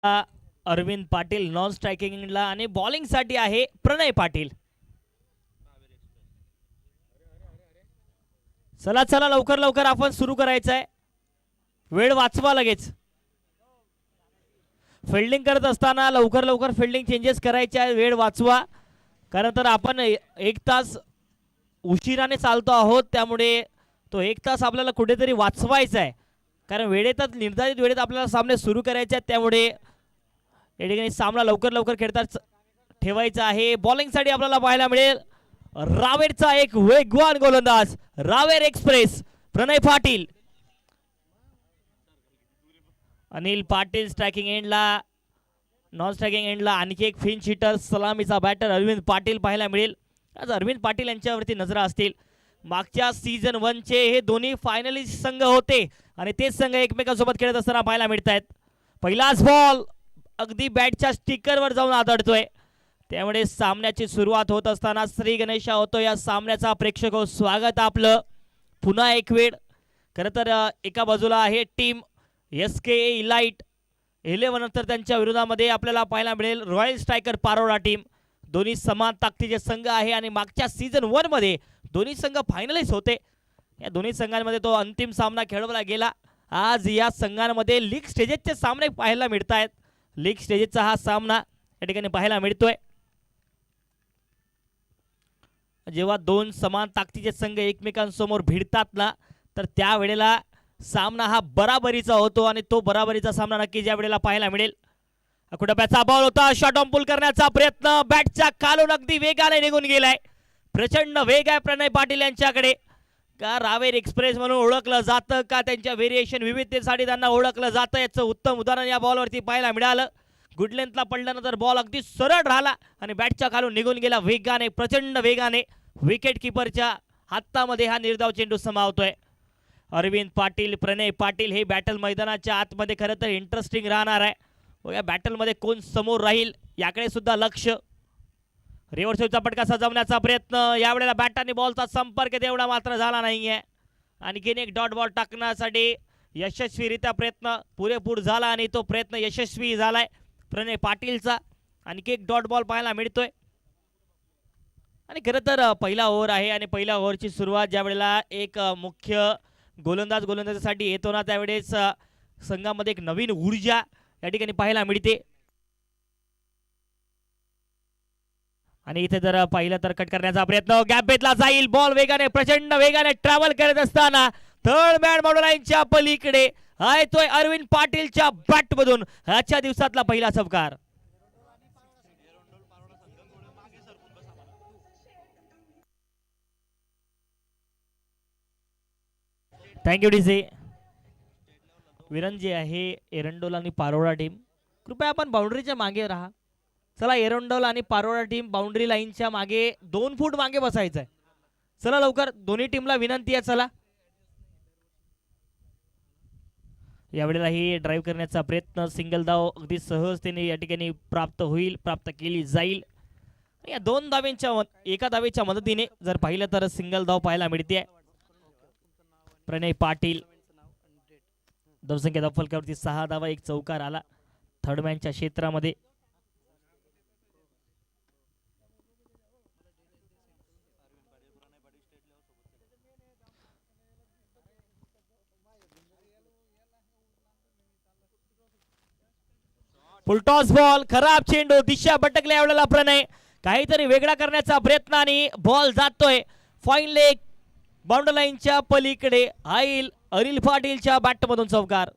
Arvind Patil non स्ट्रायकिंगला आणि bowling साठी आहे प्रणय पाटील. चला चला लवकर लवकर आपण सुरू करायचं आहे. वेळ वाचवा लगेच. फिल्डिंग करत असताना लवकर लवकर फिल्डिंग चेंजेस करायचे आहे. वेळ वाचवा कारण तर आपण एक तास उशिराने चालतो आहोत त्यामुळे तो एक तास आपल्याला कुठेतरी वाचवायचा आहे. कारण वेळेतच निर्धारित वेळेत आपल्याला सामने सुरू करायचे आहेत त्यामुळे या ठिकाणी सामना लवकर लवकर खेळतात ठेवायचा आहे. बॉलिंगसाठी आपल्याला पाहायला मिळेल रावेरचा एक वेगवान गोलंदाज रावेर एक्सप्रेस प्रणय पाटील. अनिल पाटील स्ट्रायकिंग एंडला. नॉन स्ट्रायकिंग एंडला आणखी एक फिंच हिटर सलामीचा बॅटर अरविंद पाटील पाहायला मिळेल. आज अरविंद पाटील यांच्यावरती नजरा असतील. मागच्या सीझन 1 चे हे दोन्ही फायनलिस्ट संघ होते आणि तेच संघ एकमेकांसोबत खेळत असताना पाहायला मिळत आहेत. पहिलाच बॉल अगदी बॅटच्या स्टिकरवर जाऊन आदळतोय त्यामुळे सामन्याची सुरुवात होत असताना श्री गणेशा होतो या सामन्याचा. प्रेक्षक स्वागत आपलं पुन्हा एक वेळ. खरं तर एका बाजूला आहे टीम SK इलाइट 11 नंतर त्यांच्या विरोधामध्ये आपल्याला पाहायला मिळेल रॉयल स्ट्रायकर पारोळा टीम. दोन्ही समान ताकदीचे संघ आहे आणि मागच्या सीझन 1 मध्ये दोन्ही संघ फायनलिस्ट होते. या दोन्ही संघांमध्ये तो अंतिम सामना खेळवला गेला. आज या संघांमध्ये लीग स्टेजेसचे सामने पाहायला मिळत आहेत. लीग स्टेजेसचा हा सामना या ठिकाणी पाहायला मिळतोय. जेव्हा दोन समान ताकदीचे संघ एकमेकांसमोर भिडतात ना तर त्यावेळेला सामना हा बराबरीचा होतो आणि तो बराबरीचा सामना नक्कीच या वेळेला पाहायला मिळेल. कुठप्याचा बॉल होता. शॉट ऑन पुल करण्याचा प्रयत्न बॅटच्या खालून अगदी वेगाने निघून गेलाय. प्रचंड वेग आहे प्रणय पाटील यांच्याकडे. का रावेर एक्सप्रेस म्हणून ओळखलं जातं का त्यांच्या व्हेरिएशन विविधतेसाठी त्यांना ओळखलं जातं याचं उत्तम उदाहरण या बॉलवरती पाहायला मिळालं. गुड लेंथला पडल्यानंतर बॉल अगदी सरळ राहिला आणि बॅटच्या खालून निघून गेला वेगाने प्रचंड वेगाने. विकेट किपरच्या हातामध्ये हा निर्धाव चेंडू समावतोय. अरविंद पाटील प्रणय पाटील हे बॅटल मैदानाच्या आतमध्ये खरं तर इंटरेस्टिंग राहणार आहे. या बॅटलमध्ये कोण समोर राहील याकडे सुद्धा लक्ष. रिव्हर्सचा फटका सजवण्याचा प्रयत्न यावेळेला बॅटाने बॉलचा संपर्क तेवढा मात्र झाला नाहीये. आणखीन एक डॉट बॉल टाकण्यासाठी यशस्वीरित्या प्रयत्न पुरेपूर झाला आणि तो प्रयत्न यशस्वी झालाय प्रणय पाटीलचा. आणखी एक डॉट बॉल पाहायला मिळतोय आणि खरं तर पहिला ओव्हर आहे आणि पहिल्या ओव्हरची सुरुवात ज्या वेळेला एक मुख्य गोलंदाजासाठी येतो ना त्यावेळेस संघामध्ये एक नवीन ऊर्जा या ठिकाणी पाहायला मिळते. आणि इथे जर पाहिलं तर कट करण्याचा प्रयत्न गॅप बेतला जाईल. बॉल वेगाने प्रचंड वेगाने ट्रॅव्हल करत असताना थर्ड मॅन लाईनच्या पलीकडे येतोय अरविंद पाटीलच्या बॅट मधून आजच्या दिवसातला पहिला चौकार. Thank you DC. विरंजी आहे एरंडोल आणि पारोळा टीम कृपया आपण बाउंड्रीच्या मागे राहा. चला एरंडोल आणि पारोळा टीम बाउंड्री लाईनच्या मागे 2 फूट मागे बसायचं आहे. चला लवकर दोन्ही टीमला विनंती आहे. चला यावेळेला ही ड्राईव्ह करण्याचा प्रयत्न सिंगल धाव अगदी सहजतेने या ठिकाणी प्राप्त केली जाईल. या 2 धावेंच्या एका धावेच्या मदतीने जर पाहिलं तर सिंगल धाव पाहायला मिळते. प्रणय पाटील धावसंख्या फलकावरती 6 धावा 1 चौकार आला थर्ड मॅनच्या क्षेत्रामध्ये. फुलटॉस बॉल खराब चेंडू दिशा भटकल्या यावेळेला प्रणय काहीतरी वेगळा करण्याचा प्रयत्न आणि बॉल जातोय फाईन लेग बाउंड्री लाईनच्या पलीकडे. अनिल पाटीलच्या बॅट मधून चौकार.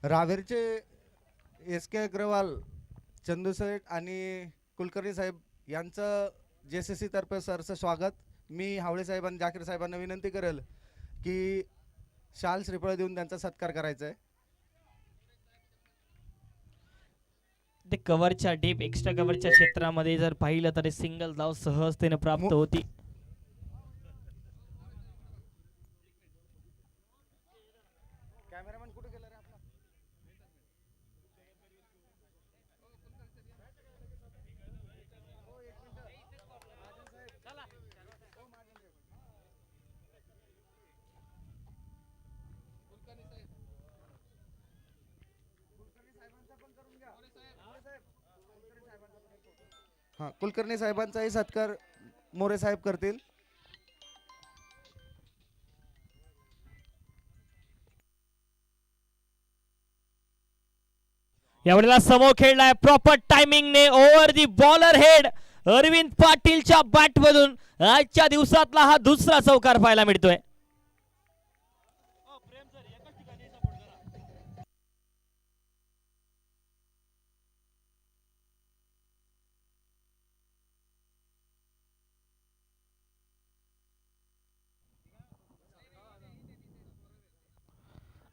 रावेरचे SK अग्रवाल चंदू सेठ आणि कुलकर्णी साहेब यांचं JCC तर्फे सरचं स्वागत. मी हावळे साहेब आणि जाकीर साहेबांना विनंती करेल की शाल श्रीफळ देऊन त्यांचा सत्कार करायचा आहे. ते कव्हरच्या डीप एक्स्ट्रा कव्हरच्या क्षेत्रामध्ये जर पाहिलं तर सिंगल धाव सहजतेने प्राप्त होती. कॅमेरामॅन कुठे गेला रे आपला? हा, कुलकर्णी साहेबांचाही सत्कार मोरे साहेब करतील. यावेळेला समोर खेळलाय प्रॉपर टायमिंगने over the bowler head Arvind पाटीलच्या बॅट मधून आजच्या दिवसातला हा दुसरा चौकार पाहायला मिळतोय.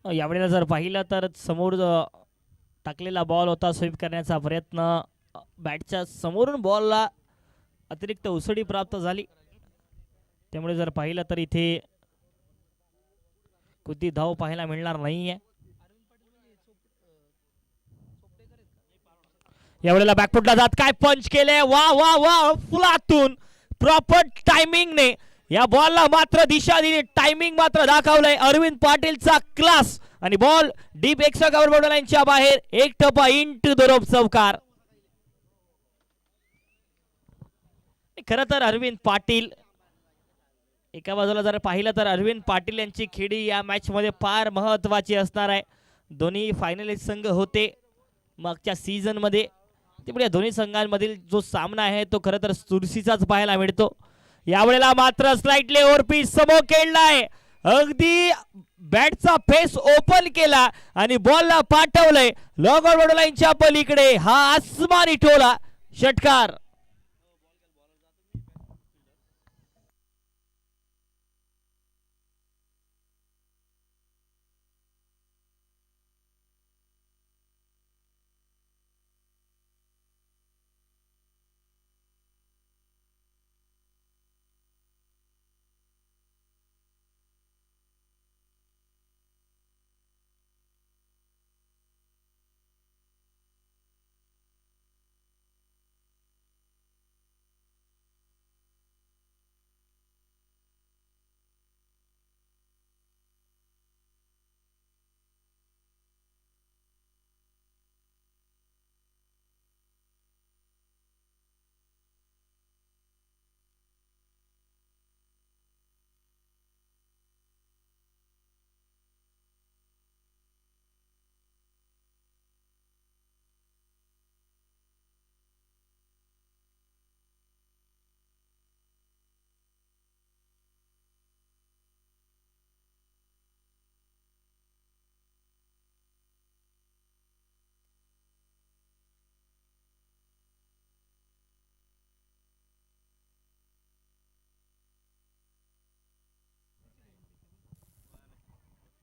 यावेळेला जर पाहिलं तर समोर टाकलेला बॉल होता स्वीप करण्याचा प्रयत्न बॅटच्या समोरून बॉलला अतिरिक्त उसळी प्राप्त झाली. त्यामुळे जर पाहिलं तर इथे कोणती धाव पाहायला मिळणार नाहीये. यावेळेला बॅकफुटला जात काय पंच केले वा वा वा फुलातून प्रॉपर टायमिंगने या बॉलला मात्र दिशा दिली. टायमिंग मात्र दाखवलंय अरविंद पाटीलचा क्लास आणि ball deep extra cover border लाईनच्या बाहेर एक टप्पा इंटू द रोप चौकार. खरं तर अरविंद पाटील एका बाजूला जर पाहिलं तर अरविंद पाटील यांची खेळी या मॅच मध्ये फार महत्वाची असणार आहे. दोन्ही फायनलिस्ट संघ होते मागच्या सीझन मध्ये, त्यामुळे या दोन्ही संघांमधील जो सामना आहे तो खरं तर चुरशीचाच पाहायला मिळतो. यावेळेला मात्र स्लाइटली ओव्हरपिच समोर खेळलाय, अगदी बॅटचा फेस ओपन केला आणि बॉलला पाठवलंय लॉंग ऑन लाईनच्या पलीकडे. हा आसमानी टोला षटकार.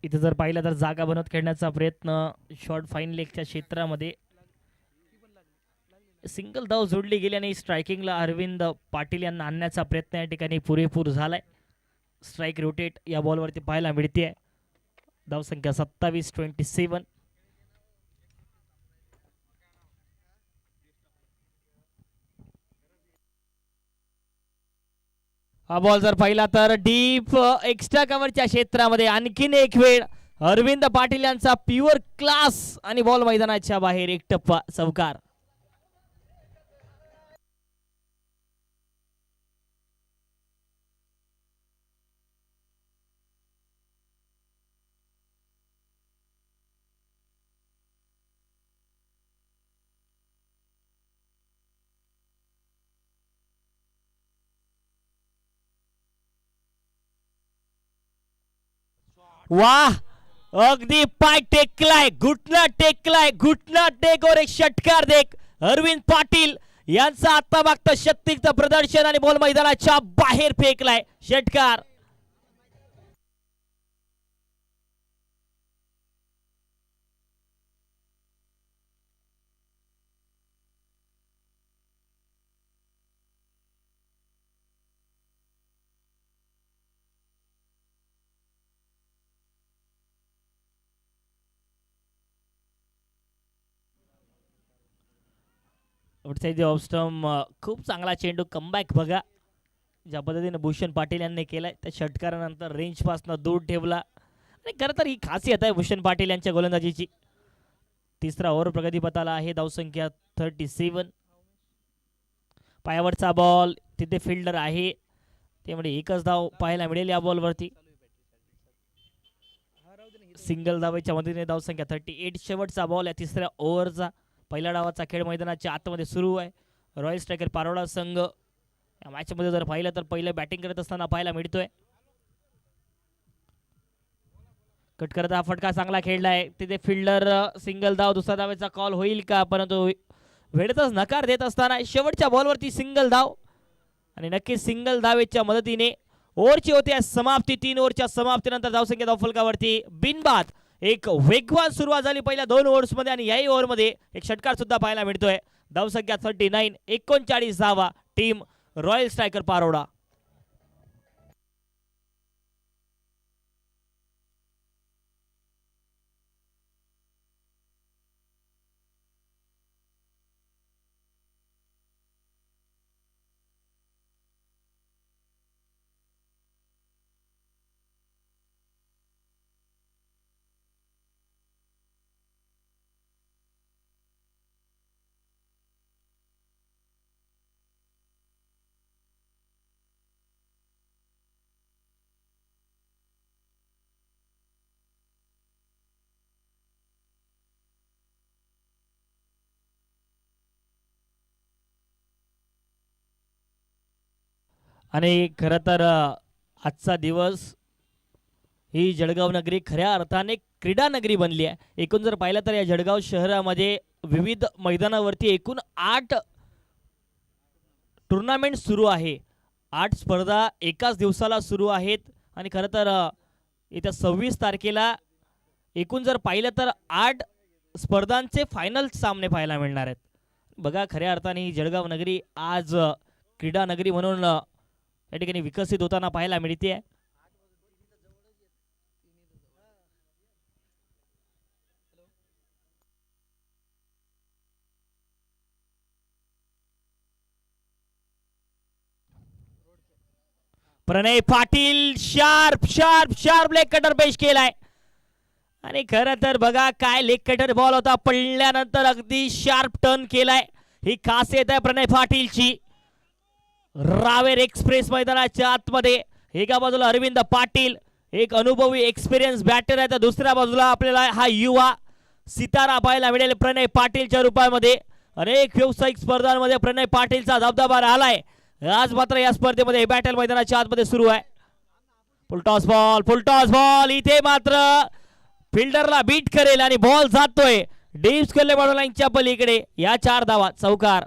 इथे जर पाहिलं तर जागा बनवत खेळण्याचा प्रयत्न शॉर्ट फाईन लेगच्या क्षेत्रामध्ये सिंगल धाव जोडली गेली आणि स्ट्रायकिंगला अरविंद पाटील यांना आणण्याचा प्रयत्न या ठिकाणी पुरेपूर झालाय. स्ट्राईक रोटेट या बॉलवरती पाहायला मिळते. धाव संख्या 27-27. हा बॉल जर पाहिला तर डीप एक्स्ट्रा कव्हरच्या क्षेत्रामध्ये आणखीन एक वेळ अरविंद पाटील यांचा प्युअर क्लास आणि बॉल मैदानाच्या बाहेर एक टप्पा चौकार. वाह, अगदी पाय टेकलाय, घुटना टेकलाय, घुटना टेकवर एक षटकार देख अरविंद पाटील यांचा आता मागतं शक्तियुक्त प्रदर्शन आणि बॉल मैदानाच्या बाहेर फेकलाय षटकार. आउटसाइड द ऑफ स्टंप खूप चांगला चेंडू कमबॅक बघा ज्या पद्धतीने भूषण पाटील यांनी केलाय त्या षटकारानंतर रेंजपासून दूर ठेवला आणि खरं तर ही खासियत आहे भूषण पाटील यांच्या गोलंदाजीची. तिसरा ओव्हर प्रगतीपथाला आहे. धावसंख्या 37. पायावरचा बॉल तिथे फिल्डर आहे त्यामुळे एकच धाव पाहायला मिळेल या बॉलवरती. सिंगल धावेच्या मदतीने धावसंख्या 38. शेवटचा बॉल या तिसऱ्या ओव्हरचा. पहिल्या डावाचा खेळ मैदानाच्या आतमध्ये सुरू आहे. रॉयल स्ट्रायकर पारोडा संघ या मॅचमध्ये जर पाहिलं तर पहिलं बॅटिंग करत असताना पाहायला मिळतोय. कट करत हा फटका चांगला खेळलाय तिथे फिल्डर सिंगल धाव. दुसरा धावेचा कॉल होईल का परंतु वेळेतच नकार देत असताना शेवटच्या बॉलवरती सिंगल धाव आणि नक्कीच सिंगल धावेच्या मदतीने ओव्हरची होते समाप्ती. 3 ओव्हरच्या समाप्तीनंतर धावसंख्या धावफलकावरती बिनबाद एक वेगवान सुरुवात झाली पहिल्या 2 ओव्हर्समध्ये आणि याही ओव्हरमध्ये एक षटकार सुद्धा पाहायला मिळतोय. धावसंख्या 39. 39 धावा टीम रॉयल स्ट्रायकर पारोडा. आणि खरं तर आजचा दिवस ही जळगाव नगरी खऱ्या अर्थाने क्रीडा नगरी बनली आहे. एकूण जर पाहिलं तर या जळगाव शहरामध्ये विविध मैदानावरती एकूण 8 टुर्नामेंट सुरू आहे. 8 स्पर्धा एकाच दिवसाला सुरू आहेत आणि खरं तर येत्या 26 तारखेला एकूण जर पाहिलं तर 8 स्पर्धांचे फायनल सामने पाहायला मिळणार आहेत. बघा खऱ्या अर्थाने ही जळगाव नगरी आज क्रीडा नगरी म्हणून या ठिकाणी विकसित होताना पाहायला मिळते. Pranay Patil sharp sharp sharp leg cutter पेश केलाय आणि खरं तर बघा काय लेग कटर बॉल होता पडल्यानंतर अगदी शार्प टर्न केलाय. ही खासियत आहे प्रणय पाटीलची. रावेर एक्सप्रेस मैदानाच्या आतमध्ये एका बाजूला अरविंद पाटील एक अनुभवी एक्सपिरियन्स बॅटर आहे तर दुसऱ्या बाजूला आपल्याला हा युवा सितारा पाहायला मिळेल प्रणय पाटीलच्या रूपामध्ये. अनेक व्यावसायिक स्पर्धांमध्ये प्रणय पाटीलचा दबदबा राहिलाय. आज मात्र या स्पर्धेमध्ये बॅटल मैदानाच्या आतमध्ये सुरू आहे. फुलटॉस बॉल इथे मात्र फिल्डरला बीट करेल आणि बॉल जातोय डीप स्क्वेअर बॉर्डर लाईनच्या पलीकडे. या 4 धावा चौकार.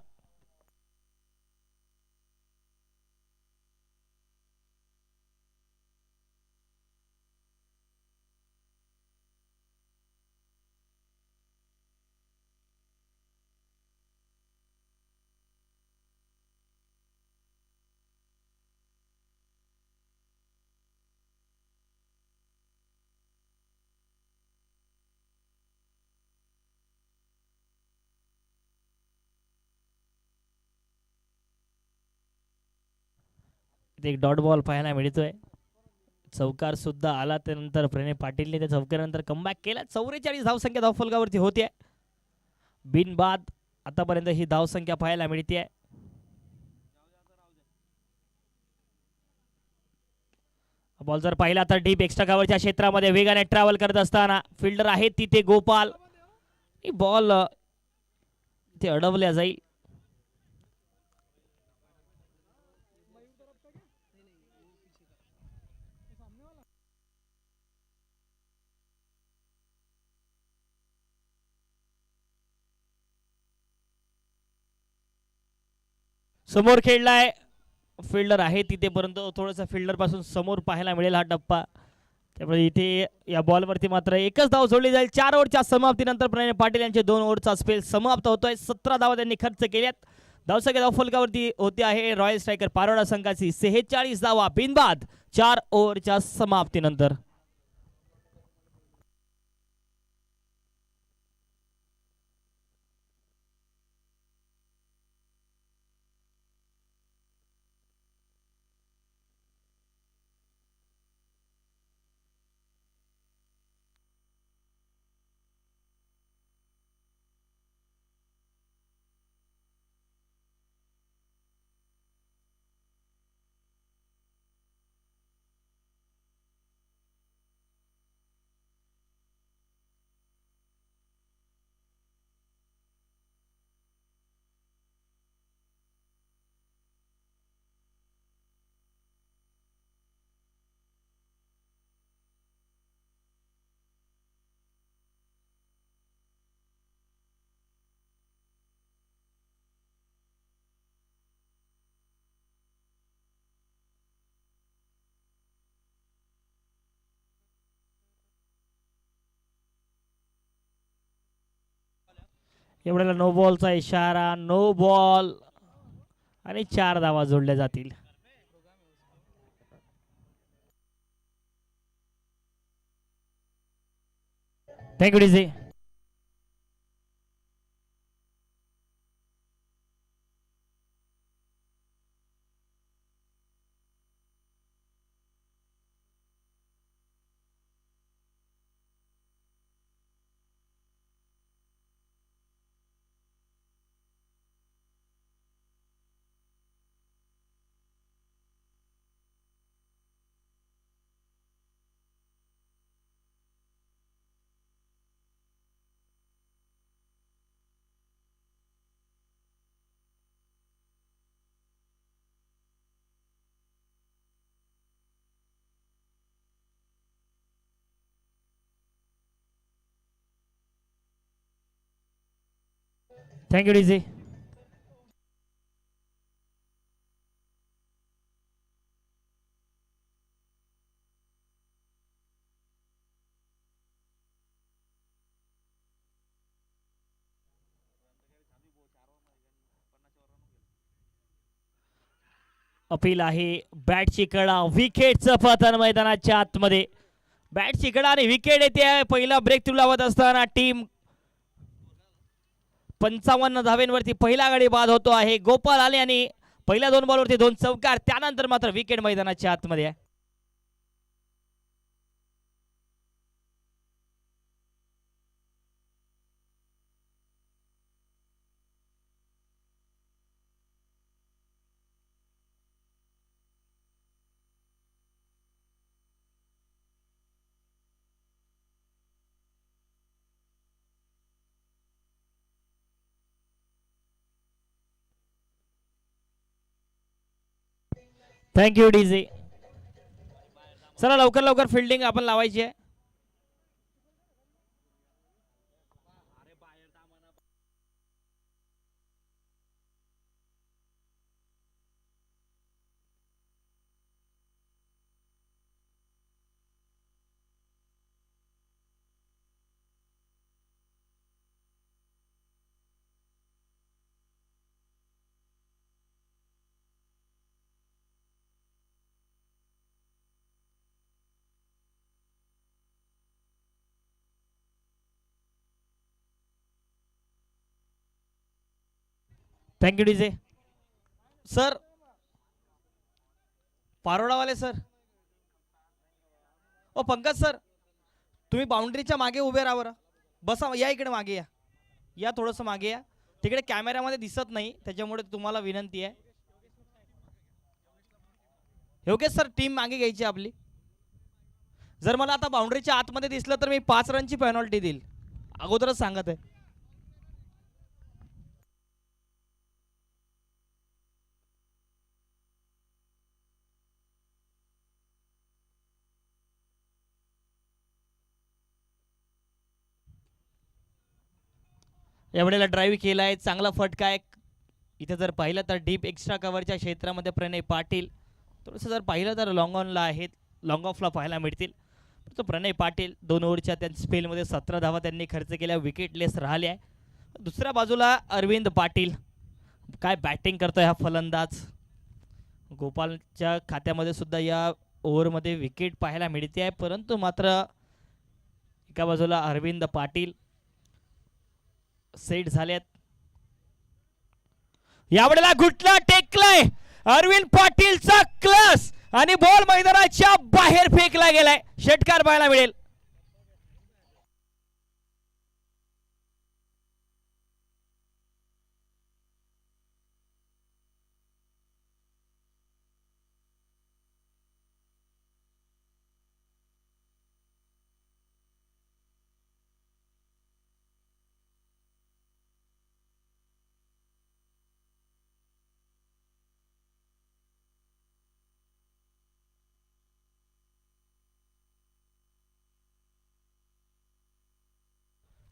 एक डॉट बॉल पाहायला मिळतोय. चौकार सुद्धा आला त्यानंतर प्रणय पाटीलने त्या चौकारानंतर कमबॅक केला. 44 धावसंख्या धावफलकावरती होते. बिनबाद आतापर्यंत ही धावसंख्या पाहायला मिळते. बॉल जर पाहिला तर डीप एक्स्ट्रा कव्हरच्या क्षेत्रामध्ये वेगाने ट्रॅव्हल करत असताना फिल्डर आहे तिथे गोपाल. बॉल ते अडवल्या जाईल. समोर खेळलाय फिल्डर आहे तिथे परंतु थोडासा फिल्डर पासून समोर पाहायला मिळेल हा टप्पा. त्यामुळे इथे या बॉलवरती मात्र एकच धाव सोडली जाईल. 4 ओव्हरच्या समाप्तीनंतर प्रणय पाटील यांचे 2 ओव्हरचा स्पेल समाप्त होतोय. 17 धावा त्यांनी खर्च केल्यात. धावसंख्या धावफलकावरती होते आहे रॉयल स्ट्रायकर पारोडा संघाची 46 धावा बिनबाद 4 ओव्हरच्या समाप्तीनंतर. एवढ्याला नो बॉलचा इशारा, नो बॉल आणि 4 धावा जोडल्या जातील. Thank you DJ. Thank you DJ. Appeal आहे बॅटची कडा, विकेटचं पतन मैदानाच्या आतमध्ये. बॅटची कडा आणि विकेट येते. पहिला ब्रेक थ्रू लावत असताना टीम 55 धावेंवरती पहिला गडी बाद होतो आहे. गोपाल आले आणि पहिल्या 2 बॉलवरती 2 चौकार, त्यानंतर मात्र विकेट मैदानाच्या आतमध्ये आहे. Thank you DJ. चला लवकर लवकर फिल्डिंग आपण लावायची आहे. Thank you DJ. सर पारोडावाले सर. ओ पंकज सर, तुम्ही बाउंड्रीच्या मागे उभे राहा बरं. बसा, या इकडे मागे या. या थोडंसं मागे या. तिकडे कॅमेऱ्यामध्ये दिसत नाही, त्याच्यामुळे तुम्हाला विनंती आहे. योगेश सर, टीम मागे घ्यायची आपली. जर मला आता बाउंड्रीच्या आतमध्ये दिसलं तर मी 5 रनची पेनॉल्टी देईल, अगोदरच सांगत आहे. एवढ्याला ड्राईव्ह केलाय, चांगला फटका आहे. इथे जर पाहिलं तर डीप एक्स्ट्रा कव्हरच्या क्षेत्रामध्ये प्रणय पाटील, थोडंसं जर पाहिलं तर लॉंग ऑनला आहेत, लॉंग ऑफला पाहायला मिळतील. तो प्रणय पाटील 2 ओव्हरच्या त्यांच्या स्पेलमध्ये 17 धावा त्यांनी खर्च केल्या, विकेटलेस राहिले आहे. दुसऱ्या बाजूला अरविंद पाटील, काय बॅटिंग करतोय हा फलंदाज. गोपालच्या खात्यामध्ये सुद्धा या ओव्हरमध्ये विकेट पाहायला मिळते आहे, परंतु मात्र एका बाजूला अरविंद पाटील सेट झालेत. यावेळेला गुटला टेकलाय अरविंद पाटीलचा क्लास आणि बॉल मैदानाच्या बाहेर फेकला गेलाय. षटकार पाहायला मिळेल.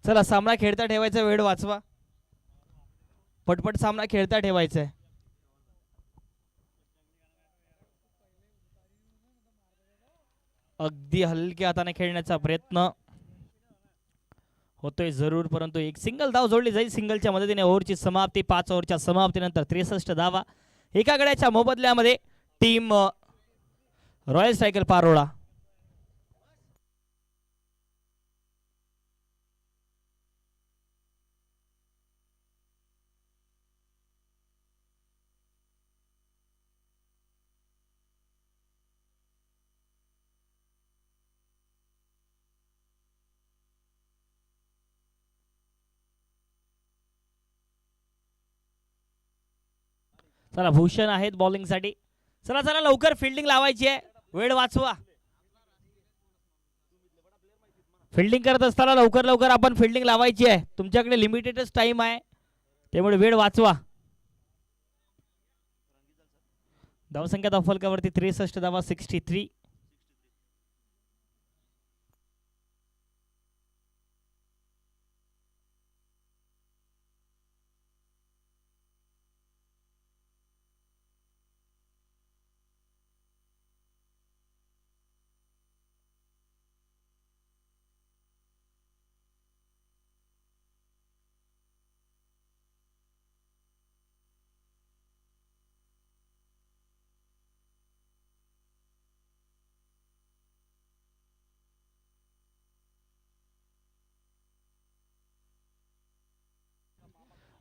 चला सामना खेळता ठेवायचा, वेळ वाचवा, पटपट सामना खेळता ठेवायचा आहे. अगदी हलक्या हाताने खेळण्याचा प्रयत्न होतोय जरूर, परंतु एक सिंगल धाव जोडली जाईल सिंगलच्या मदतीने. ओव्हरची समाप्ती, 5 ओव्हरच्या समाप्तीनंतर 63 धावा एका गड्याच्या मोबदल्यामध्ये टीम रॉयल सायकल पारोळा. चला भूषण आहेत बॉलिंगसाठी. चला चला लवकर फिल्डिंग लावायची आहे, वेळ वाचवा. फिल्डिंग करत असताना लवकर लवकर आपण फिल्डिंग लावायची आहे, तुमच्याकडे लिमिटेडच टाइम आहे, त्यामुळे वेळ वाचवा. धावसंख्या धाव फलकावरती 63 धावा, 63.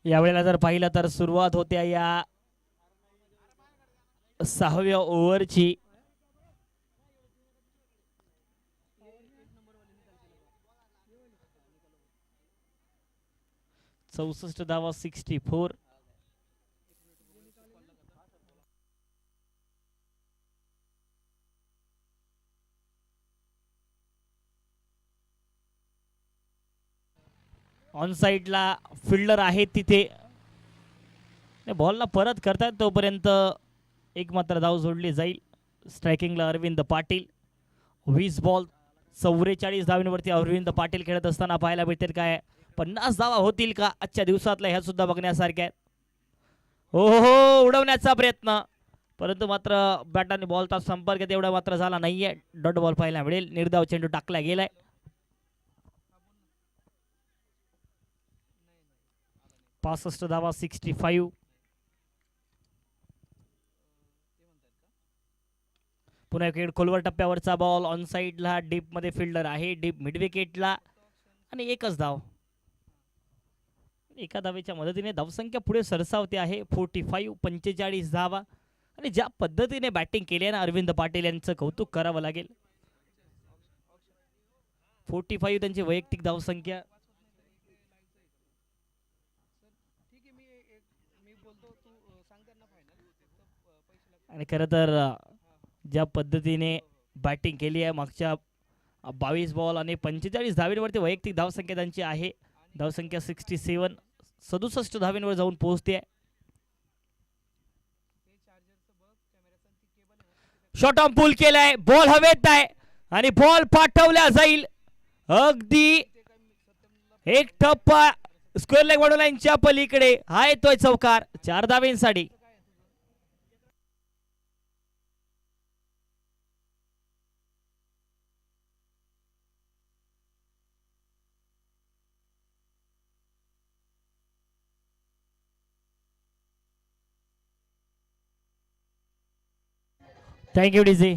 यावेळेला जर पाहिलं तर सुरुवात होत्या या 6व्या ओव्हरची. चौसष्ट धावा, 64. ऑन साइडला फिल्डर आहेत तिथे, बॉलला परत करतात तोपर्यंत एक मात्र धाव जोडली जाईल. स्ट्रायकिंगला अरविंद पाटील. 20 बॉल 44 धावांवरती अरविंद पाटील खेळत असताना पाहायला मिळतील. काय 50 धावा होतील का आजच्या दिवसातल्या, ह्या सुद्धा बघण्यासारख्या आहेत. हो हो उडवण्याचा प्रयत्न, परंतु मात्र बॅटाने बॉलचा संपर्क तेवढा मात्र झाला नाहीये. डॉट बॉल पाहायला मिळेल. निर्धाव चेंडू टाकला गेलाय. पासष्ट धावा, 65. पुन्हा एक खोलवर टप्प्यावरचा बॉल. ऑन साइडला डीप मध्ये फिल्डर आहे, डीप मिड विकेटला, आणि एकच धाव. एका धावेच्या मदतीने धावसंख्या पुढे सरसावते आहे. 45, 45 धावा. आणि ज्या पद्धतीने बॅटिंग केली आहे ना अरविंद पाटील यांचं कौतुक करावं लागेल. 45 त्यांची वैयक्तिक धावसंख्या. आणि खरं तर ज्या पद्धतीने बॅटिंग केली आहे मागच्या 22 बॉल आणि 45 धावींवरती वैयक्तिक धावसंख्या त्यांची आहे. धावसंख्या 67, 67 धावींवर जाऊन पोहोचते. शॉर्ट ऑन पूल केलाय, बॉल हवेत आहे आणि बॉल पाठवला जाईल अगदी एक टप्पा स्क्वेअर लेग बॉर्डर लाईनच्या पलीकडे. हा येतोय चौकार 4 धावींसाठी. Thank you DJ.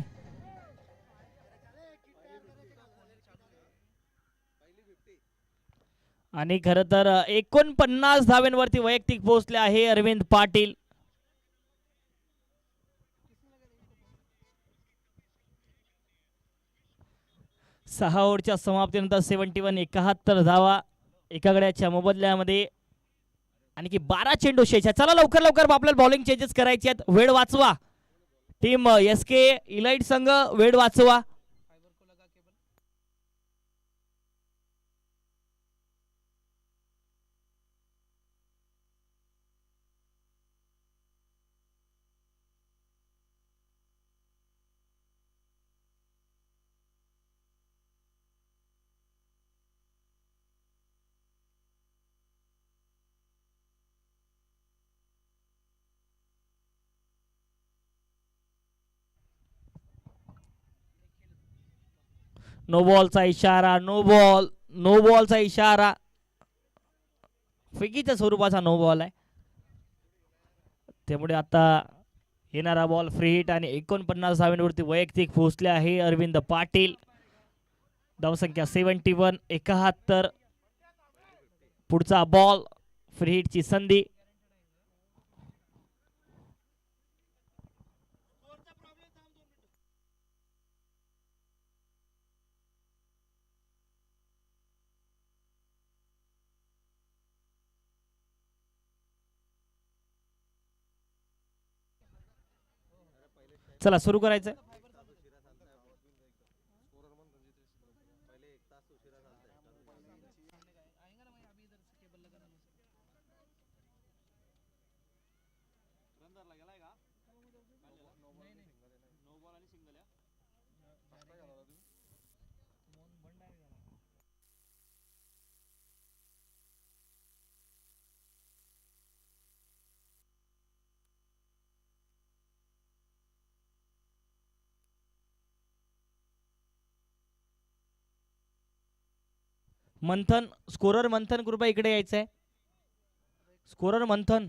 आणि खरं तर 49 धाव्यांवरती वैयक्तिक पोहोचले आहे अरविंद पाटील. सहा ओव्हरच्या समाप्तीनंतर 71, 71 धावा एका गड्याच्या मोबदल्यामध्ये. आणखी 12 चेंडू शेष. चला लवकर लवकर आपल्याला बॉलिंग चेंजेस करायचे आहेत, वेळ वाचवा. टीम SK इलाइट संघ वेळ वाचवा. नो बॉलचा इशारा, नो बॉल. नो बॉलचा इशारा, फेकीच्या स्वरूपाचा नो बॉल आहे. त्यामुळे आता येणारा बॉल फ्री हिट आणि 49 धावांवरती वैयक्तिक पोहोचले आहे अरविंद पाटील. धावसंख्या 71, 71. पुढचा बॉल फ्री हिटची संधी. चला सुरू करायचं. मंथन, स्कोरर मंथन कृपया इकडे यायचं आहे. स्कोरर मंथन.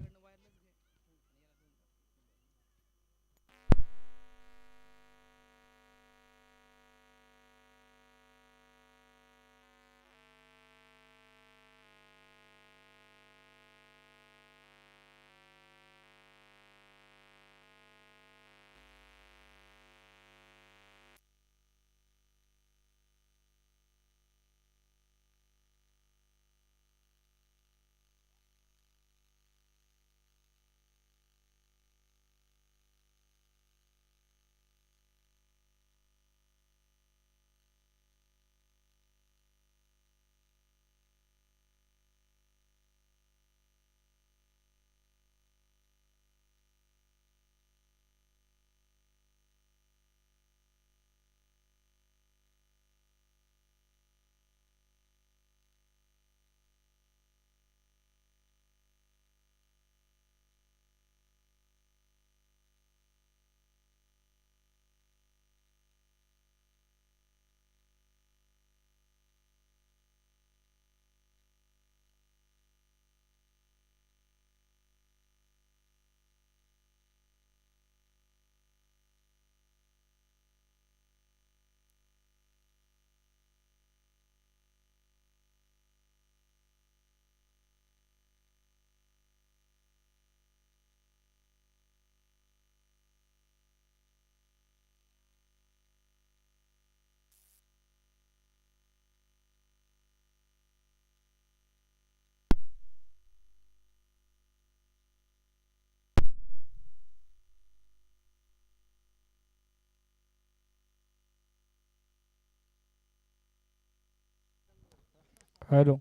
हॅलो.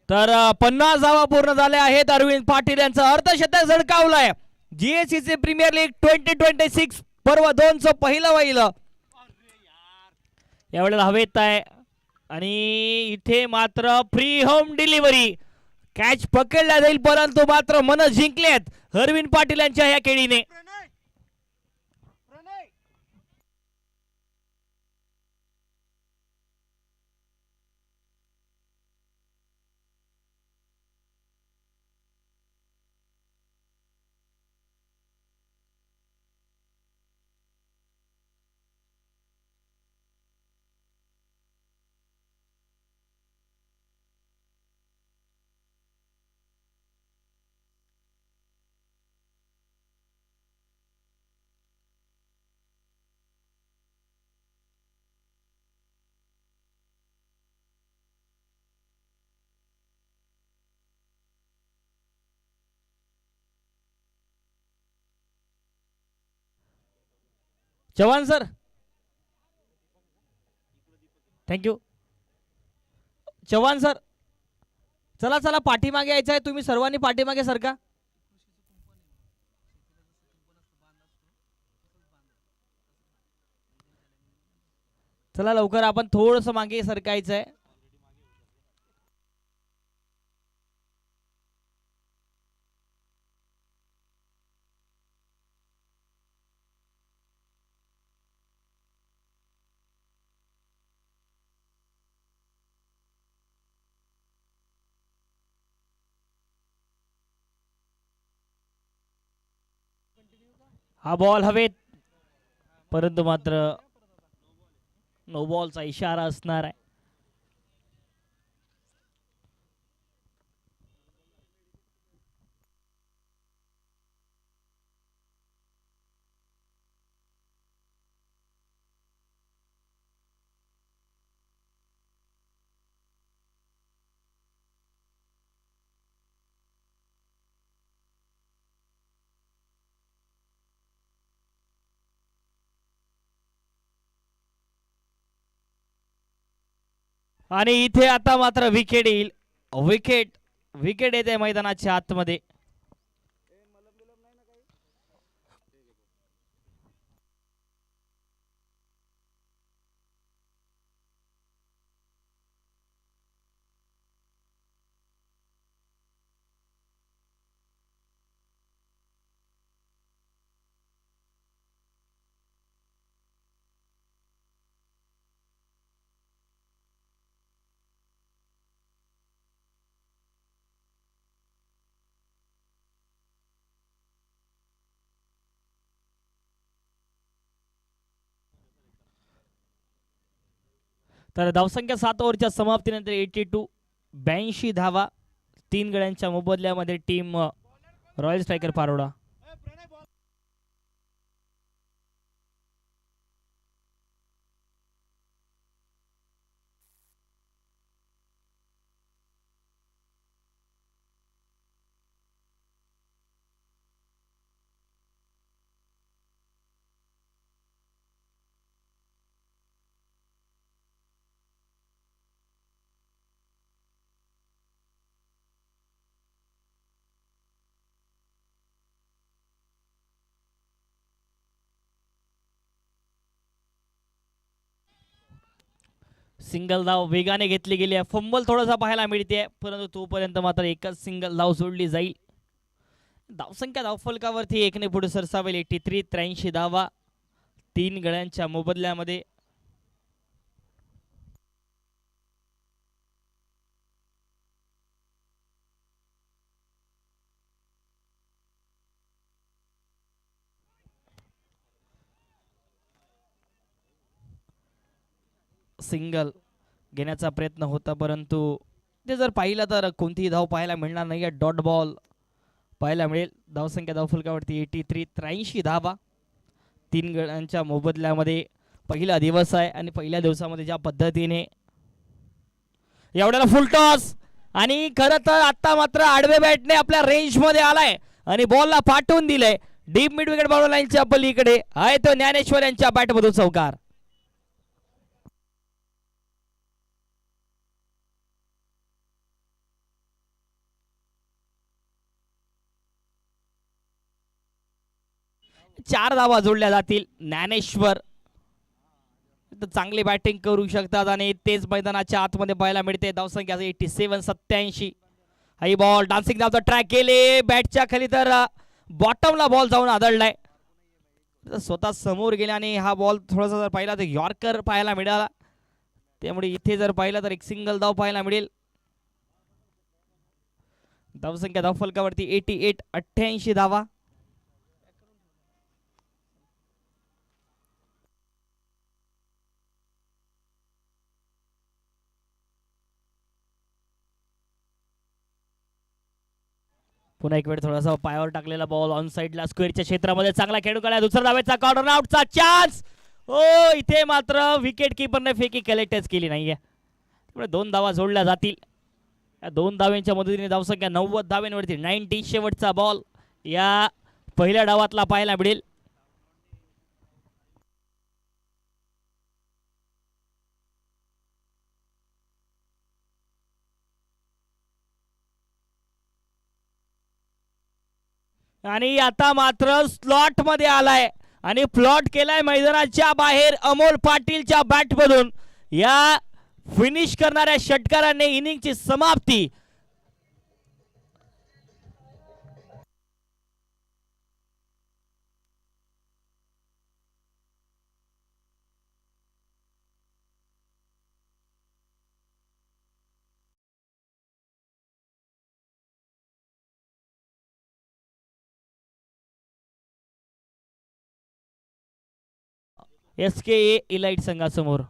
तर 50 धावा पूर्ण झाल्या आहेत. अरविंद पाटील यांचं अर्धशतक झळकावलंय. जीएससीसी प्रीमियर लीग 2026 पर्व 2चं पहिलं वहिलं यावेळेला हवेत आहे आणि इथे मात्र फ्री होम डिलिव्हरी. कॅच पकडला जाईल परंतु मात्र मन जिंकलेत अरविंद पाटील यांच्या या खेळीने. Chavan sir, thank you. Chavan sir, चला चला पाठीमागे यायचं आहे. तुम्ही सर्वांनी पाठीमागे सरका. चला लवकर, आपण थोडस मागे सरकायचं आहे. हा बॉल हवेत, परंतु मात्र नो बॉलचा इशारा असणार आहे. आणि इथे आता मात्र विकेट येईल. विकेट विकेट येते मैदानाच्या आतमध्ये. तर धावसंख्या 7 ओव्हरच्या समाप्तीनंतर 82 धावा, 3 गड्यांच्या मोबदल्यामध्ये team royal striker Paroda. Single धाव वेगाने घेतली गेली आहे. फंबल थोडासा पाहायला मिळते, परंतु तोपर्यंत मात्र एकच सिंगल धाव सोडली जाईल. धावसंख्या धावफलकावरती एकने पुढे सरसावेल. 83 धावा, 3 गड्यांच्या मोबदल्यामध्ये. सिंगल घेण्याचा प्रयत्न होता, परंतु ते जर पाहिलं तर कोणतीही धाव पाहायला मिळणार नाही. डॉट बॉल पाहायला मिळेल. धावसंख्या धावफलकावरती 83 धावा, 3 गड्यांच्या मोबदल्यामध्ये. पहिला दिवस आहे आणि पहिल्या दिवसामध्ये ज्या पद्धतीने एवढ्याला फुल टॉस, आणि खरं तर आता मात्र आडवे बॅटने आपल्या रेंज मध्ये आलाय आणि बॉलला पाठवून दिलंय. डीप मिड विकेट बॉल लाईनच्या पलीकडे आहे तो ज्ञानेश्वर यांच्या बॅटमधून चौकार. चार धावा जोडल्या जातील. ज्ञानेश्वर चांगली बॅटिंग करू शकतात आणि तेच मैदानाच्या आतमध्ये पाहायला मिळते. धावसंख्या 87. हाई बॉल डान्सिंग धावचा ट्रॅक केले बॅटच्या खाली, तर बॉटमला बॉल जाऊन आदळलाय. स्वतः समोर गेले आणि हा बॉल थोडासा जर पाहिला तर यॉर्कर पाहायला मिळाला. त्यामुळे इथे जर पाहिलं तर एक सिंगल धाव पाहायला मिळेल. धावसंख्या धावफलकावरती 88 धावा. पुन्हा एक वेळ थोडासा पायावर टाकलेला बॉल ऑन साइडला स्क्वेअरच्या क्षेत्रामध्ये चांगला खेळू गेला. दुसरा धावेचा कॉर्नर आउटचा चान्स. ओ इथे मात्र विकेट किपरने फेकी कलेक्टच केली नाहीये, त्यामुळे 2 धावा जोडल्या जातील. या 2 धाव्यांच्या मदतीने धावसंख्या 90 धाव्यांवरती. 90 शेवटचा बॉल या पहिल्या डावातला पाहायला मिळेल. आणि आता मात्र स्लॉट मध्ये आलाय आणि प्लॉट केलाय मैदानाच्या बाहेर अमोल पाटीलच्या बॅट मधून. या फिनिश करणाऱ्या षटकाराने इनिंगची समाप्ती SKA इलाइट संघासमोर.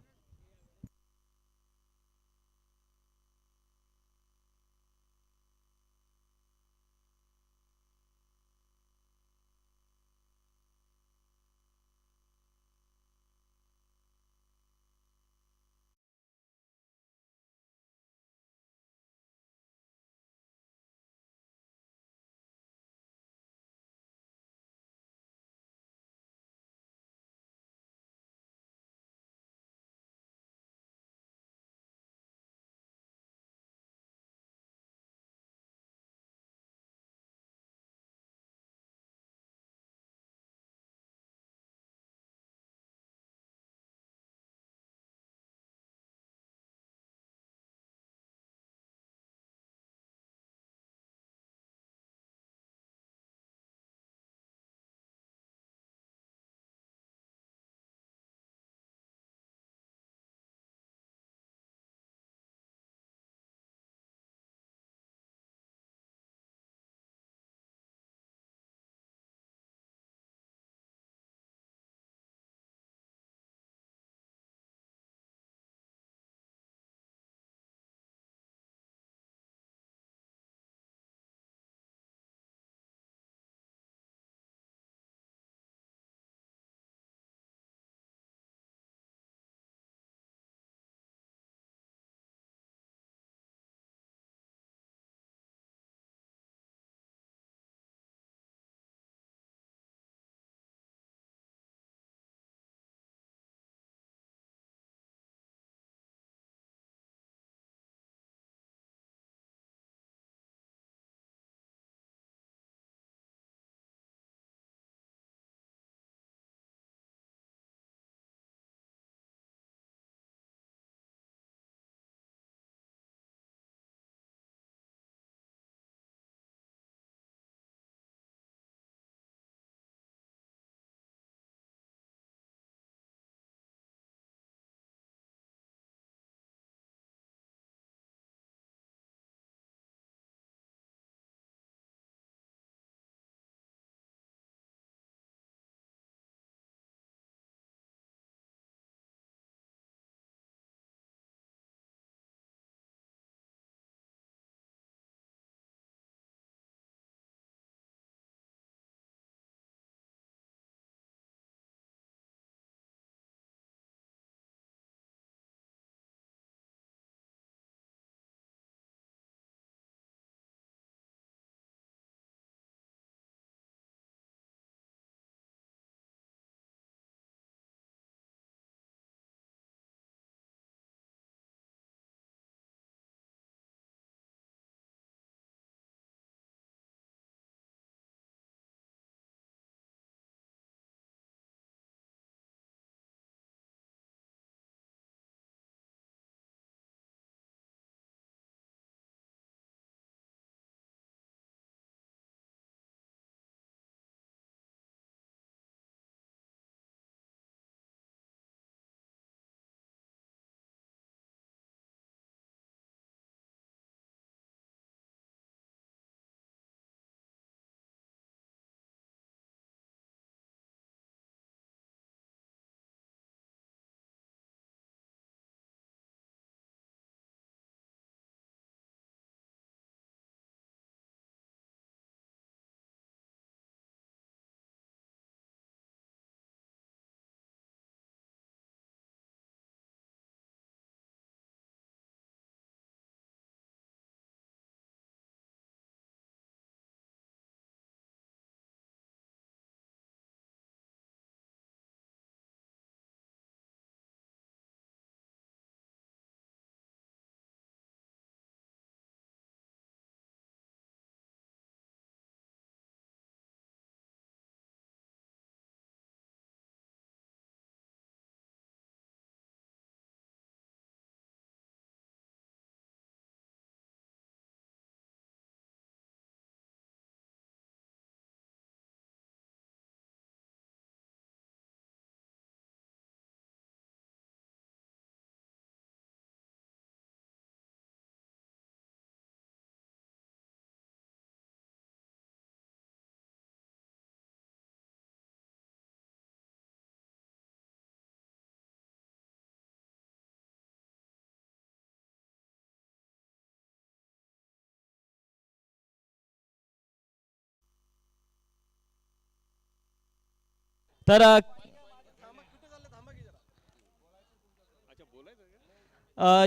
तर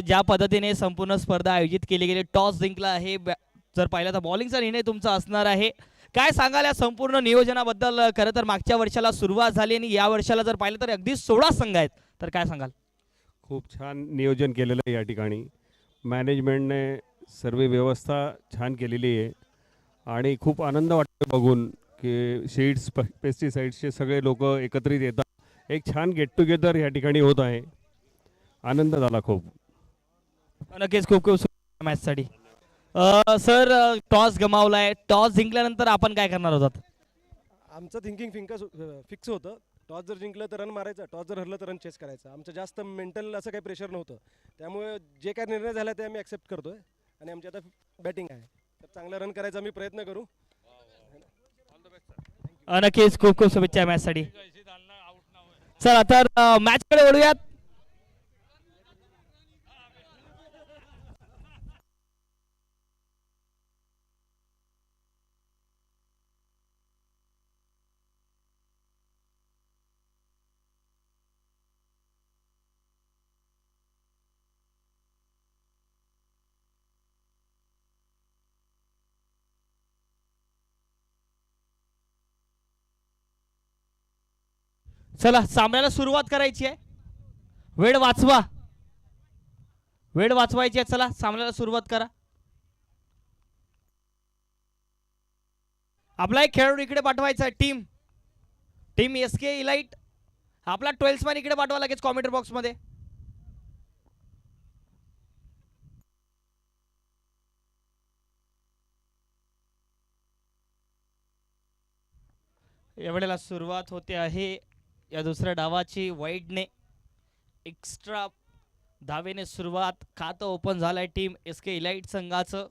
ज्या पद्धतीने संपूर्ण स्पर्धा आयोजित केली गेली, टॉस जिंकला आहे, जर पाहिलं तर बॉलिंगचा निर्णय तुमचा असणार आहे. काय सांगाल या संपूर्ण नियोजनाबद्दल? खरं तर मागच्या वर्षाला सुरुवात झाली आणि या वर्षाला जर पाहिलं तर अगदी 16 संघ आहेत, तर काय सांगाल? खूप छान नियोजन केलेलं आहे या ठिकाणी. मॅनेजमेंटने सर्व व्यवस्था छान केलेली आहे आणि खूप आनंद वाटतो बघून की सीड्स पेस्टिसाइड्सचे सगळे लोक एकत्रित येतात. एक छान गेट टुगेदर या ठिकाणी होत आहे. आनंद झाला खूप. नक्कीच खूप खूप मॅचसाठी. सर, टॉस गमावलाय, टॉस जिंकल्यानंतर आपण काय करणार होतात? आमचं थिंकिंग फिक्स होतं. टॉस जर जिंकलं तर रन मारायचा, टॉस जर हरलं तर रन चेस करायचा. आमचं जास्त मेंटल असं काही प्रेशर नव्हतं. त्यामुळे जे काय निर्णय झाला ते आम्ही ॲक्सेप्ट करतोय आणि आमची आता बॅटिंग आहे, तर चांगला रन करायचा आम्ही प्रयत्न करू. नक्कीच खूप खूप शुभेच्छा मॅचसाठी. चला तर मॅचकडे वळूयात. चला, सामन्याला सुरुवात करायची आहे. वेळ वाचवा, वेळ वाचवायची आहे. चला सामन्याला सुरुवात करा. आपला एक खेळाडू इकडे पाठवायचा. टीम टीम एस के इलाइट आपला 12th मॅन इकडे पाठवा लगेच कॉमेंटर बॉक्स मध्ये. यावेळेला सुरुवात होते आहे या दुसऱ्या डावाची. वाईडने एक्स्ट्रा धावेने सुरुवात. खातं ओपन झालंय टीम एस के इलाइट संघाचं.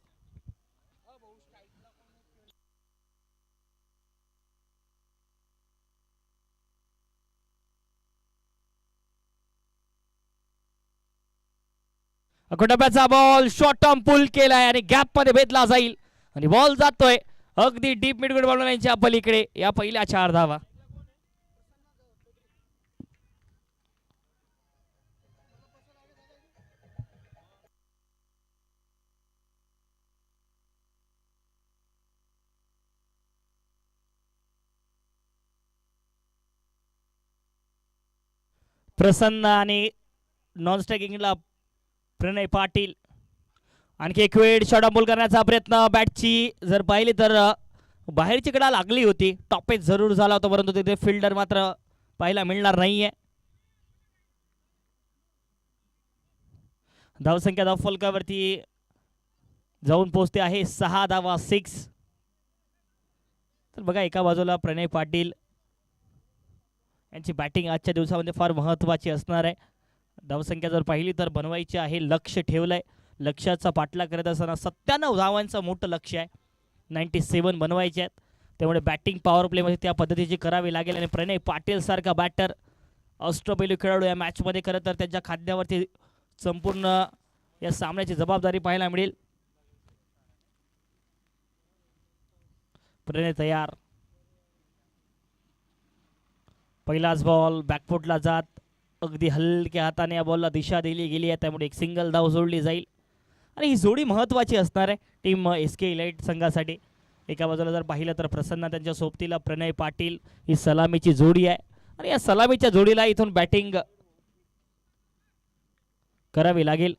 डब्याचा बॉल शॉर्ट टर्म पुल केलाय आणि गॅप मध्ये भेदला जाईल आणि बॉल जातोय अगदी डीप मिडविकेट बॉल लाईनच्या पलीकडे. या पहिल्या 4 धावा. प्रसन्न आणि नॉन स्ट्रायकिंगला प्रणय पाटील. आणखी एक वेळ शॉर्ट बॉल करण्याचा प्रयत्न. बॅटची जर पाहिली तर बाहेरची कडा लागली होती. टॉपेज जरूर झाला होता, परंतु तिथे फिल्डर मात्र पाहायला मिळणार नाहीये. धावसंख्या धावफलकावरती जाऊन पोहोचते आहे 6 धावा, 6. तर बघा, एका बाजूला प्रणय पाटील यांची बॅटिंग आजच्या दिवसामध्ये फार महत्त्वाची असणार आहे. धावसंख्या जर पाहिली तर बनवायची आहे, लक्ष ठेवलंय. लक्ष्याचा पाठलाग करत असताना 97 धावांचं मोठं लक्ष आहे. 97 बनवायचे आहेत. त्यामुळे बॅटिंग पॉवर प्लेमध्ये त्या पद्धतीची करावी लागेल आणि प्रणय पाटील सारखा बॅटर, अष्टपैलू खेळाडू या मॅचमध्ये खरं तर त्यांच्या खांद्यावरती संपूर्ण या सामन्याची जबाबदारी पाहायला मिळेल. प्रणय तयार. पहिलाच बॉल बॅकफुटला जात अगदी हलक्या हाताने या बॉलला दिशा दिली गेली आहे, त्यामुळे एक सिंगल धाव जोडली जाईल आणि ही जोडी महत्त्वाची असणार आहे टीम एस के इलाइट संघासाठी. एका बाजूला जर पाहिलं तर प्रसन्न त्यांच्या सोबतीला प्रणय पाटील, ही सलामीची जोडी आहे आणि या सलामीच्या जोडीला इथून बॅटिंग करावी लागेल.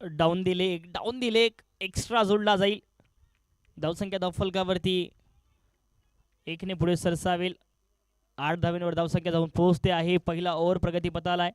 डाऊन दिले एक एक्स्ट्रा जोडला जाईल. धावसंख्या धावफलकावरती 1ने पुढे सरसावेल. 8 धावेंवर धावसंख्या जाऊन पोहोचते आहे. पहिला ओव्हर प्रगतीपथाला आहे.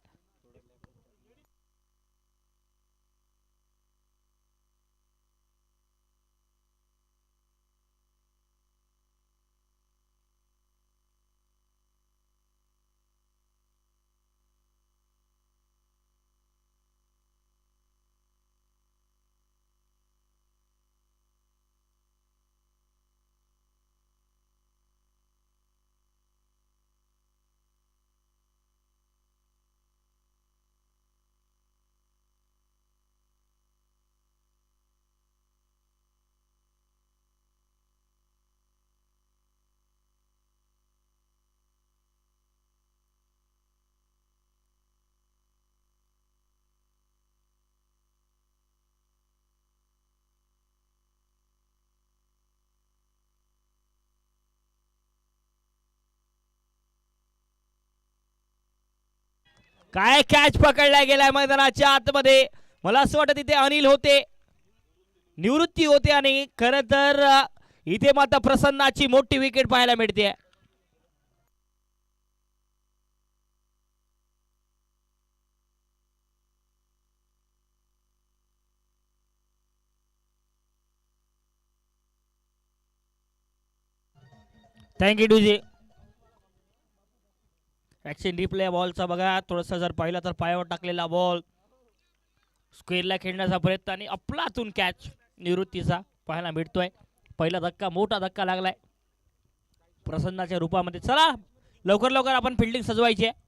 काय कॅच पकडला गेलाय मैदानाच्या आतमध्ये. मला असं वाटत इथे अनिल होते, निवृत्ती होते आणि खरं तर इथे मात्र प्रसन्नाची मोठी विकेट पाहायला मिळते. थँक्यू डूजी. ॲक्शन रिप्ले बॉलचा बघा, थोडंसं जर पाहिलं तर पायावर टाकलेला बॉल स्क्वेअरला खेळण्याचा प्रयत्न आणि अफलातून कॅच निवृत्तीचा पाहायला मिळतोय. पहिला धक्का, मोठा धक्का लागलाय प्रसन्नाच्या रूपामध्ये. चला लवकर लवकर आपण फिल्डिंग सजवायची आहे.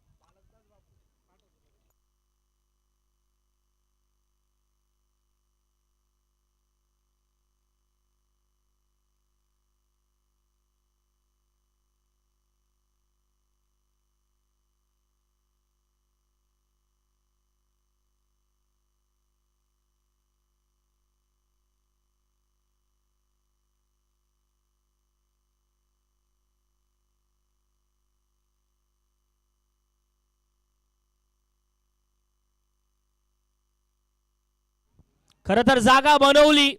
खरं तर जागा बनवली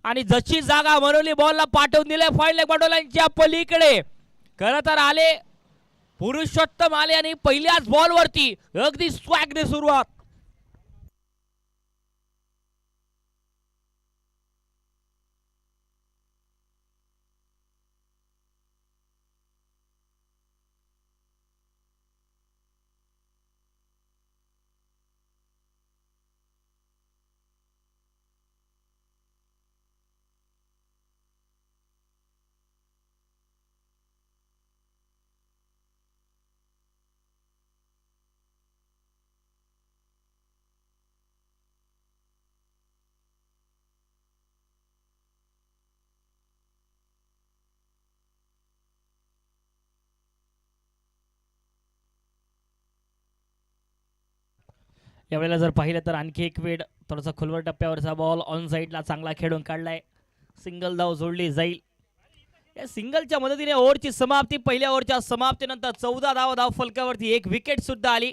आणि जशी जागा बनवली बॉलला पाठवून दिले फाईन लेग बॉलच्या पलीकडे. खरं तर आले पुरुषोत्तम आले आणि पहिल्याच बॉलवरती अगदी स्वॅगने सुरुवात. यावेळेला जर पाहिलं तर आणखी एक वेळ थोडासा खोलवर टप्प्यावरचा बॉल ऑन साईडला चांगला खेळून काढलाय. सिंगल धाव जोडली जाईल. या सिंगलच्या मदतीने ओव्हरची समाप्ती. पहिल्या ओव्हरच्या समाप्तीनंतर 14 धाव फलकावरती एक विकेट सुद्धा आली.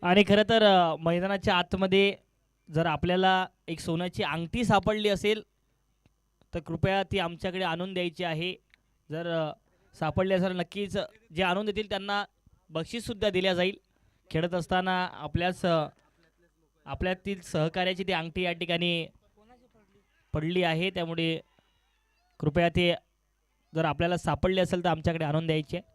आणि खरं तर मैदानाच्या आतमध्ये जर आपल्याला एक सोन्याची अंगठी सापडली असेल तर कृपया ती आमच्याकडे आणून द्यायची आहे. जर सापडली असेल नक्कीच जे आणून देतील त्यांना बक्षीससुद्धा दिल्या जाईल. खेळत असताना आपल्यातील सहकार्याची ती अंगठी या ठिकाणी पडली आहे, त्यामुळे कृपया ते जर आपल्याला सापडली असेल तर आमच्याकडे आणून द्यायची आहे.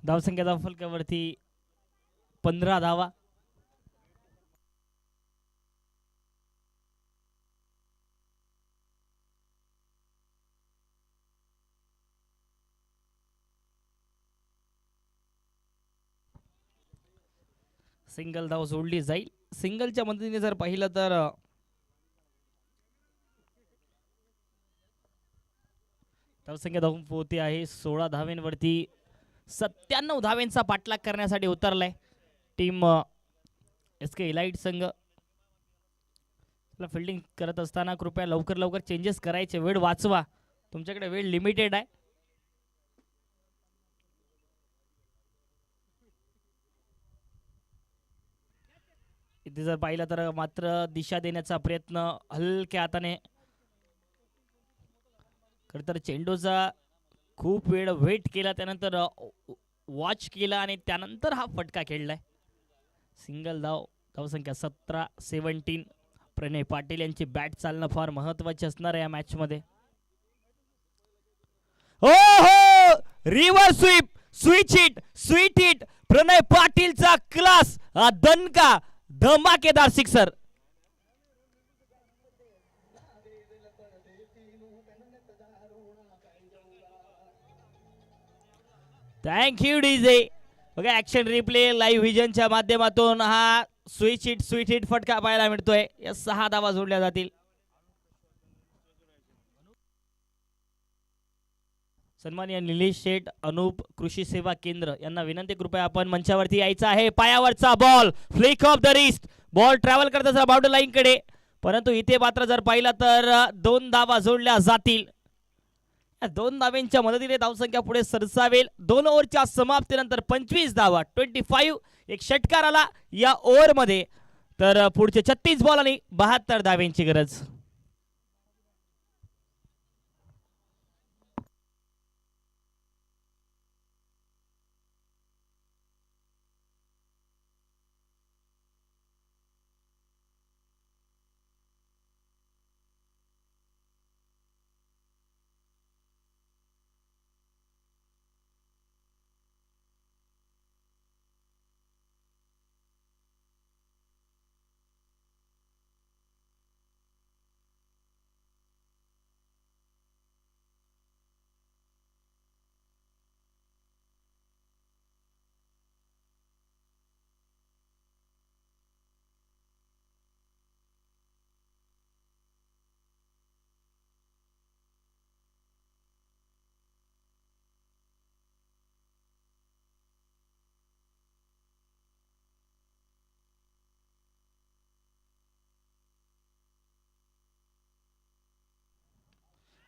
धावसंख्या फलकावरती 15 धावा. सिंगल धाव सोडली जाईल. सिंगलच्या मदतीने जर पाहिलं तर धावसंख्या धावून पोहोचते आहे 16 धावेंवरती. 97 धावेंचा पाठलाग करण्यासाठी उतरलाय टीम SK इलाइट संघ. फिल्डिंग करत असताना कृपया लवकर लवकर चेंजेस करायचे, वेळ वाचवा, तुमच्याकडे वेळ लिमिटेड आहे. इथे जर पाहिलं तर मात्र दिशा देण्याचा प्रयत्न हलक्या हाताने. खरं तर चेंडूचा खूप वेळ वेट केला, त्यानंतर वॉच केला आणि त्यानंतर हा फटका खेळलाय. सिंगल धाव, धावसंख्या 17-17. प्रणय पाटील यांची बॅट चालणं फार महत्वाची असणार आहे या मॅच मध्ये. हो हो, रिव्हर्स स्वीप, स्वीट हिट, प्रणय पाटीलचा क्लास, दणका धमाकेदार सिक्सर. Thank you DJ. बघा ऍक्शन रिप्ले लाईव्ह व्हिजनच्या माध्यमातून हा स्वीट हिट फटका पाहायला मिळतोय. या 6 धावा जोडल्या जातील. सन्माननीय निलेश शेठ, अनूप कृषी सेवा केंद्र यांना विनंती, कृपया आपण मंचावरती यायचं आहे. पायावरचा ball, flick off the wrist, ball travel करत असताना बाउंड्री लाईन कडे, परंतु इथे मात्र जर पाहिला तर 2 धावा जोडल्या जातील. 2 धावेंच्या मदतीने धावसंख्या पुढे सरसावेल. 2 ओव्हरच्या समाप्तीनंतर 25 धावा, 25. एक षटकार आला या ओव्हर मध्ये, तर पुढचे 36 बॉल आणि 72 धावेंची गरज.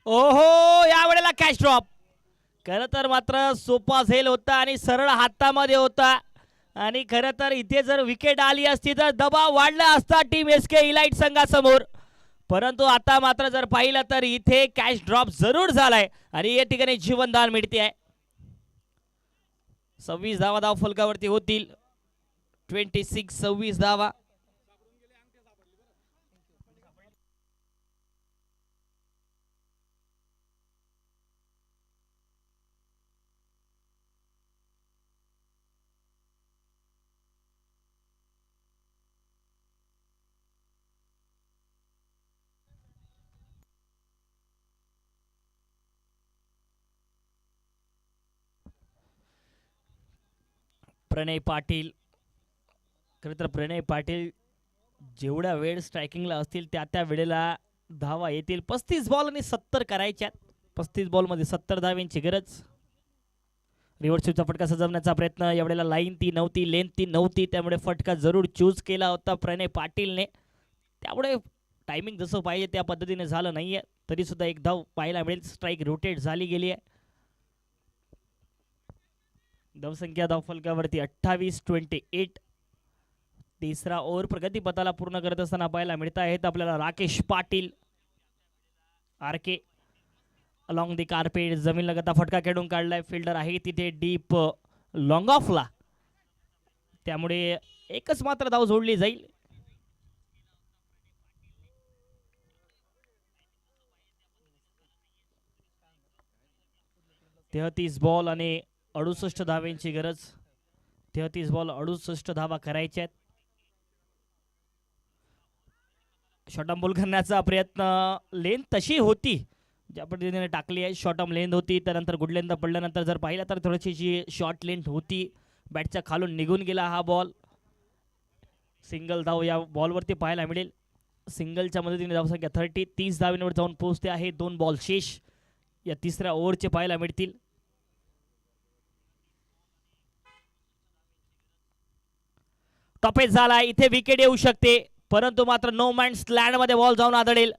ओहो, या वेळेला कॅच ड्रॉप. खरं तर मात्र सोपा झेल होता आणि सरळ हातामध्ये होता, आणि खरं तर इथे जर विकेट आली असती तर दबाव वाढला असता टीम SK इलाइट संघासमोर. परंतु आता मात्र जर पाहिलं तर इथे कॅच ड्रॉप जरूर झालाय आणि या ठिकाणी जीवनदान मिळते आहे. 26 धावा धाव फलकावरती होतील. 26 धावा. प्रणय पाटील, खरं तर प्रणय पाटील जेवढा वेळ स्ट्रायकिंगला असतील त्या वेळेला धावा येतील. 35 बॉल आणि 70 करायच्यात. 35 बॉल मध्ये 70 धावेंची गरज. रिव्हर्स स्वीपचा फटका सजवण्याचा प्रयत्न, यावेळेला लाईन ती नव्हती, लेंथ ती नव्हती, त्यामुळे फटका जरूर चूज केला होता प्रणय पाटीलने. त्यामुळे टायमिंग जसं पाहिजे त्या पद्धतीने झालं नाहीये, तरी सुद्धा एक धाव पाहायला मिळेल. स्ट्राईक रोटेट झाली गेली आहे. धावसंख्या धाव फलकावरती 28-28. तिसरा ओव्हर प्रगतीपथाला पूर्ण करत असताना पाहायला मिळत आहेत आपल्याला Rakesh Patil. RK along the carpet, जमीन लगता फटका खेळून काढलाय. फिल्डर आहे तिथे डीप लॉंग ऑफला, त्यामुळे एकच मात्र धाव जोडली जाईल. तेहतीस बॉल आणि 68 धावेंची गरज. 33 बॉल 68 धावा करायच्या आहेत. शॉर्टम बॉल करण्याचा प्रयत्न, लेंथ तशी होती ज्या पद्धतीने टाकली आहे, शॉर्टम लेंथ होती. त्यानंतर गुड लेंथ पडल्यानंतर जर पाहिलं तर थोडीशी शॉर्ट लेंथ होती, बॅटच्या खालून निघून गेला हा बॉल. सिंगल धाव या बॉलवरती पाहायला मिळेल. सिंगलच्या मदतीने धावसंख्या 30 धावेंवर जाऊन पोहोचते आहे. 2 बॉल शेष या तिसऱ्या ओव्हरचे पाहायला मिळतील. स्टॉपेज झाला. इथे विकेट येऊ शकते, परंतु मात्र नो मॅन्स लँड मध्ये बॉल जाऊन आदळेल.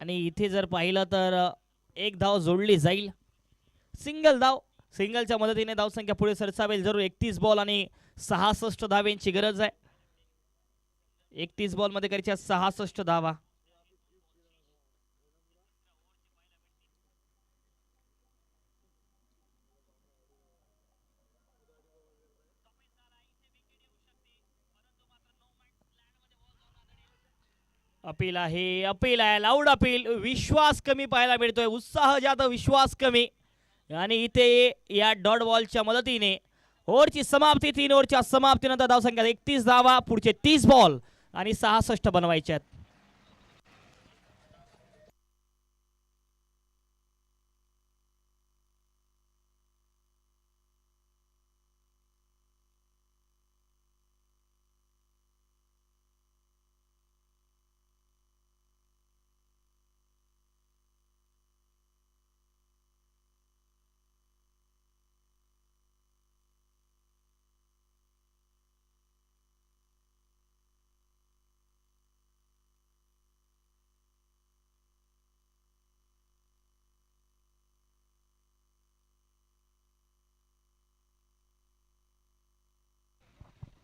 आणि इथे जर पाहिलं तर एक धाव जोडली जाईल. सिंगल धाव, सिंगलच्या मदतीने धावसंख्या पुढे सरसावेल. जरूर 31 बॉल आणि 66 धावेंची गरज आहे. 31 बॉल मध्ये करायच्या 66 धावा. अपील आहे, अपील आहे, लाऊड अपील. विश्वास कमी पाहायला मिळतोय, उत्साह जात विश्वास कमी. आणि इथे या डॉट बॉलच्या मदतीने ओव्हरची समाप्ती, 3 ओव्हरच्या समाप्तीनंतर धावसंख्या 31 धावा, पुढचे 30 बॉल आणि 66 बनवायचे आहेत.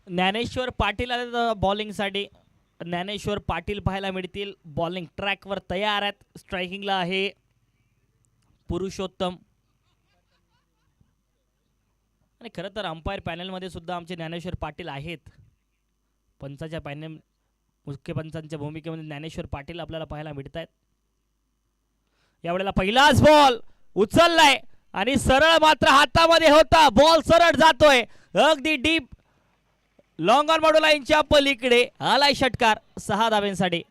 ज्ञानेश्वर पाटील आले बॉलिंगसाठी. ज्ञानेश्वर पाटील पाहायला मिळतील. बॉलिंग ट्रॅकवर तयार आहेत. स्ट्रायकिंगला आहे पुरुषोत्तम. आणि खरं तर अंपायर पॅनलमध्ये सुद्धा आमचे ज्ञानेश्वर पाटील आहेत. पंचाच्या पॅनल, मुख्य पंचांच्या भूमिकेमध्ये ज्ञानेश्वर पाटील आपल्याला पाहायला मिळत आहेत. यावेळेला पहिलाच बॉल उचललाय आणि सरळ मात्र हातामध्ये होता. बॉल सरळ जातोय अगदी डीप लॉंग ऑन बॉर्डर लाईनच्या पलीकडे. आलाय षटकार 6 धाव्यांसाठी.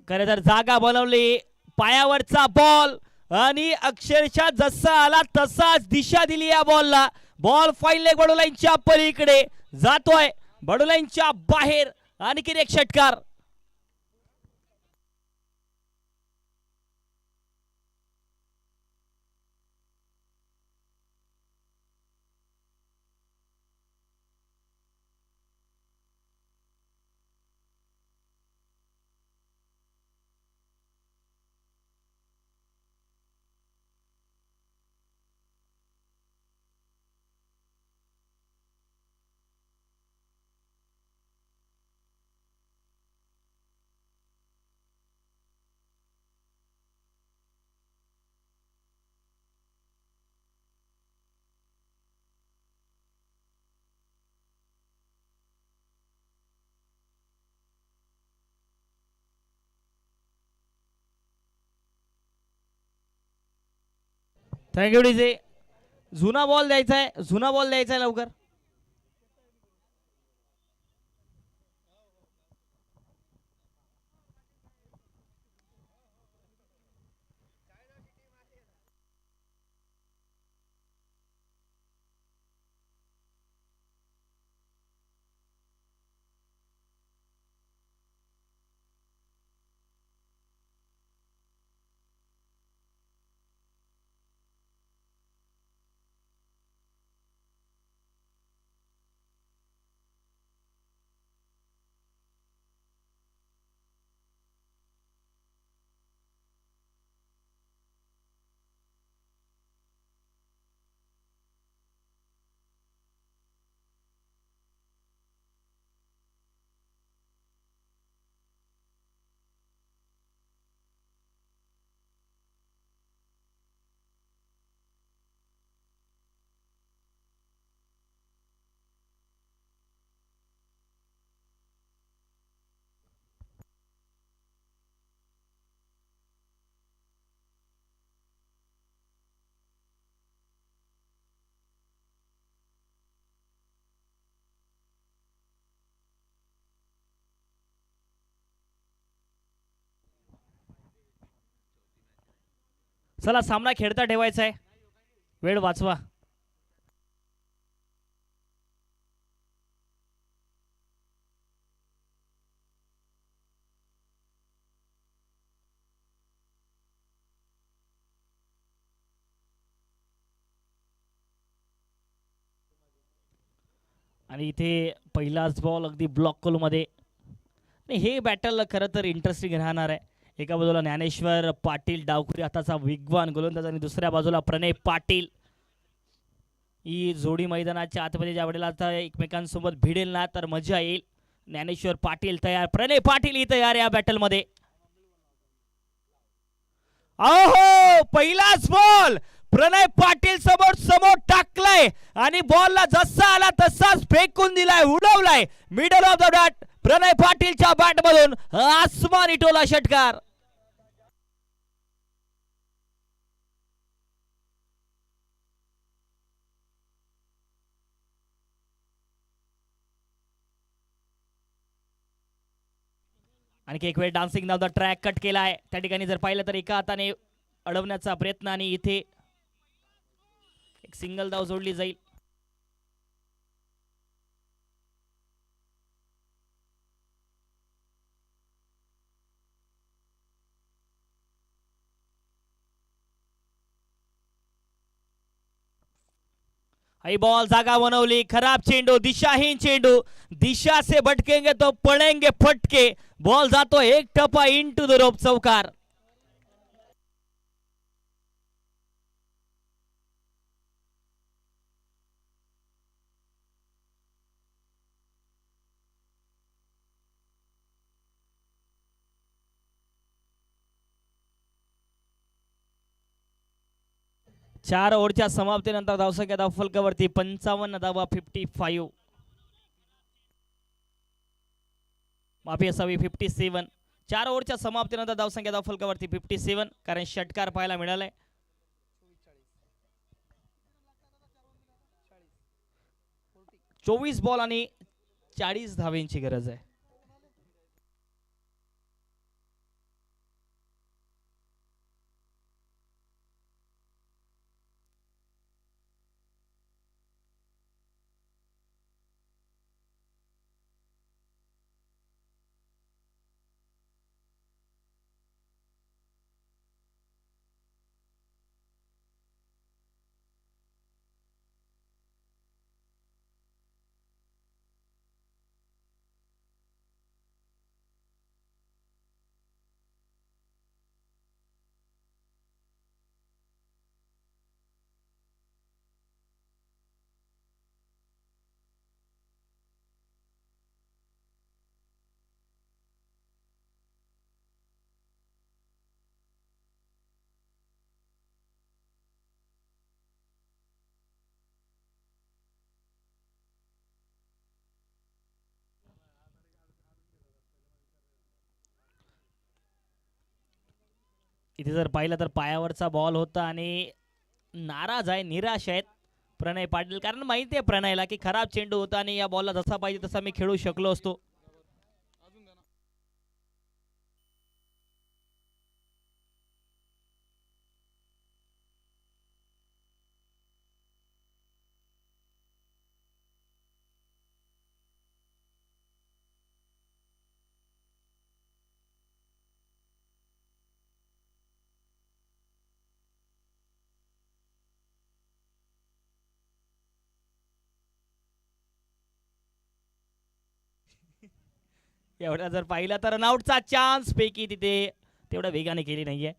खरे तर जागा बनवली, पायावरचा बॉल आणि अक्षरशः जसा आला तसाच दिशा दिली या बॉलला. बॉल फाईन लेग बॉर्डर लाईनच्या पलीकडे जातोय, बॉर्डर लाईनच्या बाहेर. आणखी एक षटकार. Thank you DJ. जुना बॉल द्यायचा आहे, जुना बॉल द्यायचा आहे लवकर. चला सामना खेळता ठेवायचा आहे, वेळ वाचवा. आणि इथे पहिलाच बॉल अगदी ब्लॉक कोलमध्ये. नाही, हे बॅटल खरं तर इंटरेस्टिंग राहणार आहे. एका बाजूला ज्ञानेश्वर पाटील डावखुरी हाताचा वेगवान गोलंदाज आणि दुसऱ्या बाजूला प्रणय पाटील. ही जोडी मैदानाच्या आतमध्ये ज्या वेळेला आता एकमेकांसोबत भिडेल ना तर मजा येईल. ज्ञानेश्वर पाटील तयार, प्रणय पाटील ही तयार या बॅटलमध्ये. अहो, पहिलाच बॉल प्रणय पाटील समोर टाकलाय आणि बॉलला जसा आला तसाच फेकून दिलाय, उडवलाय middle of the bat. Pranay पाटीलच्या बॅट मधून आसमानी टोला षटकार. आणखी एक वेळ dancing down the track cut केलाय. त्या ठिकाणी जर पाहिलं तर एका हाताने अडवण्याचा प्रयत्न आणि इथे एक सिंगल धाव जोडली जाईल. आई बॉल जागा बनवली, खराब चेंडू, दिशाहीन चेंडू, दिशा से भटकेंगे तो पडेंगे फटके. बॉल जातो एक टप्पा इनटू द रोप, चौकार. चार ओव्हरच्या समाप्तीनंतर धावसंख्या धाव फलकावरती 55 धावा, 55. माफी असावी 57. 4 ओव्हरच्या समाप्तीनंतर धावसंख्या धाव फलकावरती 57, कारण षटकार पाहायला मिळालाय. 24 बॉल आणि 40 धावेंची गरज आहे. इथे जर पाहिलं तर पायावरचा बॉल होता आणि नाराज आहे, निराश आहेत प्रणय पाटील, कारण माहिती आहे प्रणयला की खराब चेंडू होता आणि या बॉलला जसा पाहिजे तसा मी खेळू शकलो असतो. एवढा जर पाहिला तर रनआउटचा चान्स पैकी तिथे तेवढ्या वेगाने केली नाहीये.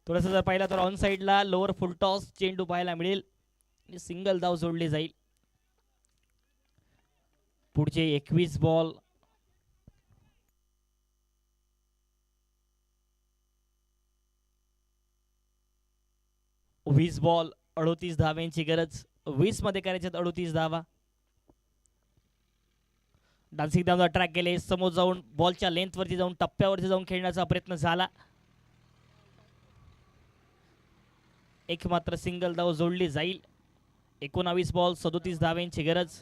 थोडंसं जर पाहिलं तर ऑन साइडला लोअर फुल टॉस चेंडू पाहायला मिळेल आणि सिंगल धाव जोडली जाईल. पुढचे 21 बॉल, 20 बॉल, 38 धाव्यांची गरज. 20 मध्ये करायच्यात 38 धावा. डान्सिंग डाऊन ट्रॅक गेले, समोर जाऊन बॉलच्या लेंथ वरती जाऊन टप्प्यावरती जाऊन खेळण्याचा प्रयत्न झाला. एक मात्र सिंगल धाव जोडली जाईल. 19 बॉल 37 धावांची गरज.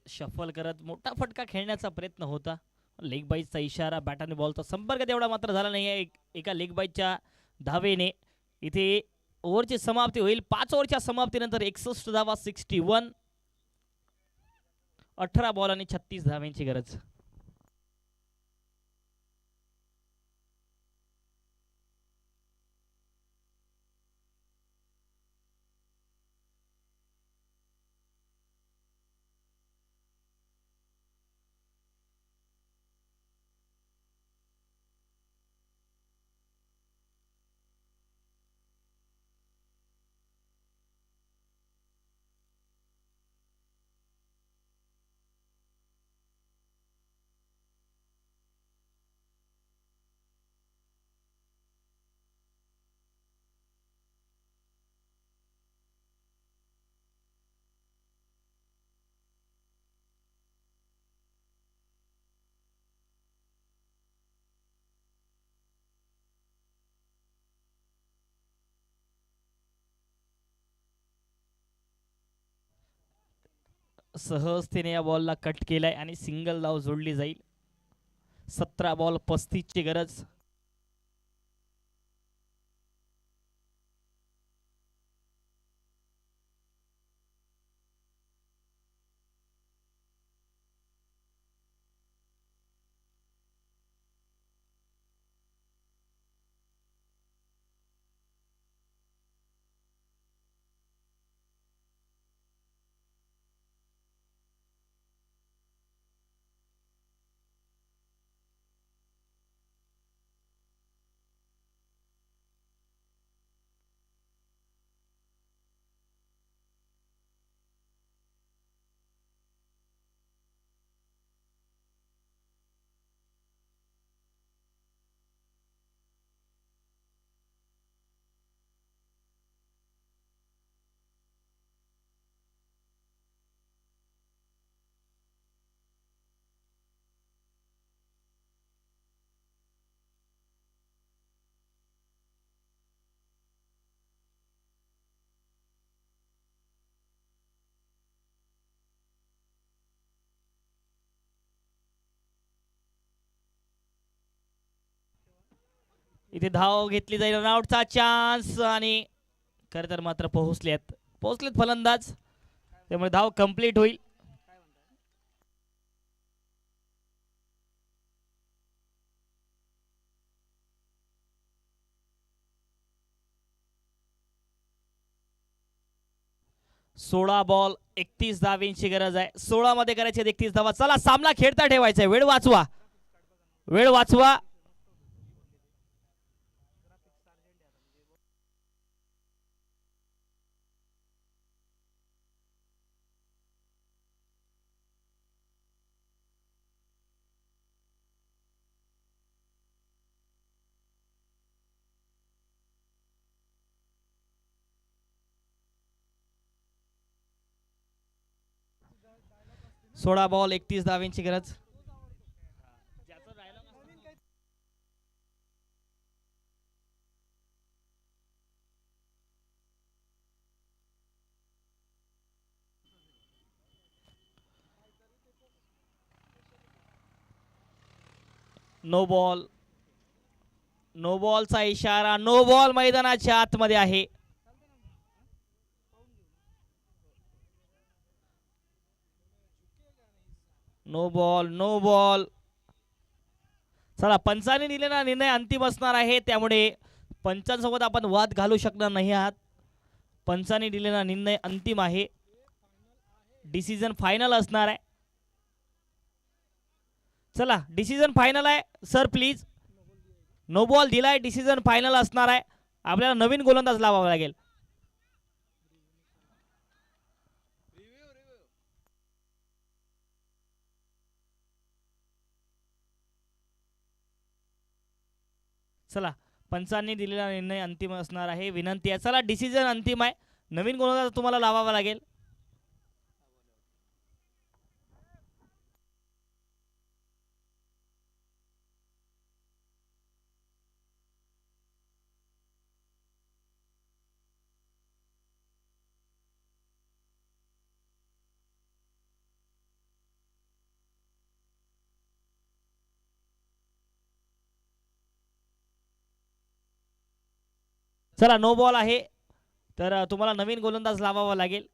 शफल करत मोठा फटका खेळण्याचा प्रयत्न होता. लेग बाईजचा इशारा, बॅट आणि बॉलचा संपर्क तेवढा मात्र झाला नाही आहे. एका लेग बाईजच्या धावेने इथे ओव्हरची समाप्ती होईल. 5 ओव्हरच्या समाप्तीनंतर 61 धावा 61. 18 बॉल आणि 36 धावांची गरज. सहजतेने या बॉलला कट केलाय आणि सिंगल धाव जोडली जाईल. 17 बॉल 35 ची गरज. इथे धाव घेतली जाईल. रनआउटचा चान्स आणि खरं तर मात्र पोहोचलेत फलंदाज, त्यामुळे धाव कंप्लीट होईल. सोळा बॉल 31 धावांची गरज आहे. 16 मध्ये करायचे 31 धावा. चला सामना खेळता ठेवायचा. वेळ वाचवा, वेळ वाचवा. सोळा बॉल 31 धावांची गरज. नो बॉल, नो बॉलचा इशारा. नो बॉल मैदानाच्या आतमध्ये आहे. No ball, no ball. चला पंचांनी दिलेला निर्णय अंतिम असणार आहे, त्यामुळे पंचांसोबत आपण वाद घालू शकणार नाही आहात. पंचांनी दिलेला निर्णय अंतिम आहे. डिसिजन फायनल असणार आहे. चला डिसिजन फायनल आहे सर, प्लीज. नो बॉल दिलाय, डिसिजन फायनल असणार आहे. आपल्याला नवीन गोलंदाज लावावा लागेल. चला पंचांनी दिलेला निर्णय अंतिम असणार आहे. विनंती आहे, चला डिसिजन अंतिम आहे. नवीन गोलंदाज तुम्हाला लावावा लागेल. चला नो बॉल आहे, तर तुम्हाला नवीन गोलंदाज लावावा लागेल.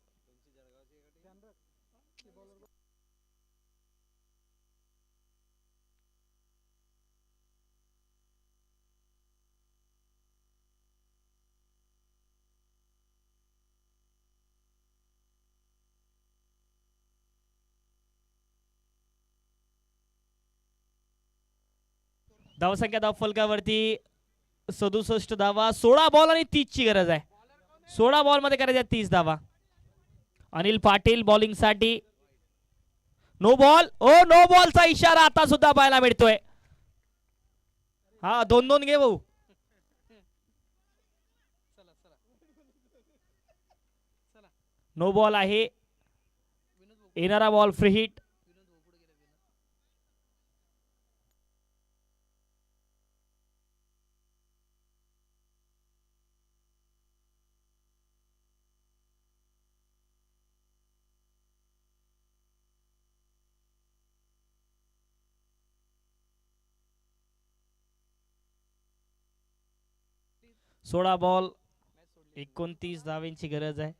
धावसंख्या धाव फलकावरती 67 धावा. 16 बॉल आणि 30 ची गरज आहे. 16 बॉल मध्ये करायच्या 30 धावा. अनिल पाटील बॉलिंग साठी. No ball. ओ नो बॉलचा इशारा आता सुद्धा पाहायला मिळतोय. हा 2-2 घे भाऊ. नो बॉल आहे. येणारा बॉल फ्री हिट. सोळा बॉल 29 धावांची गरज आहे.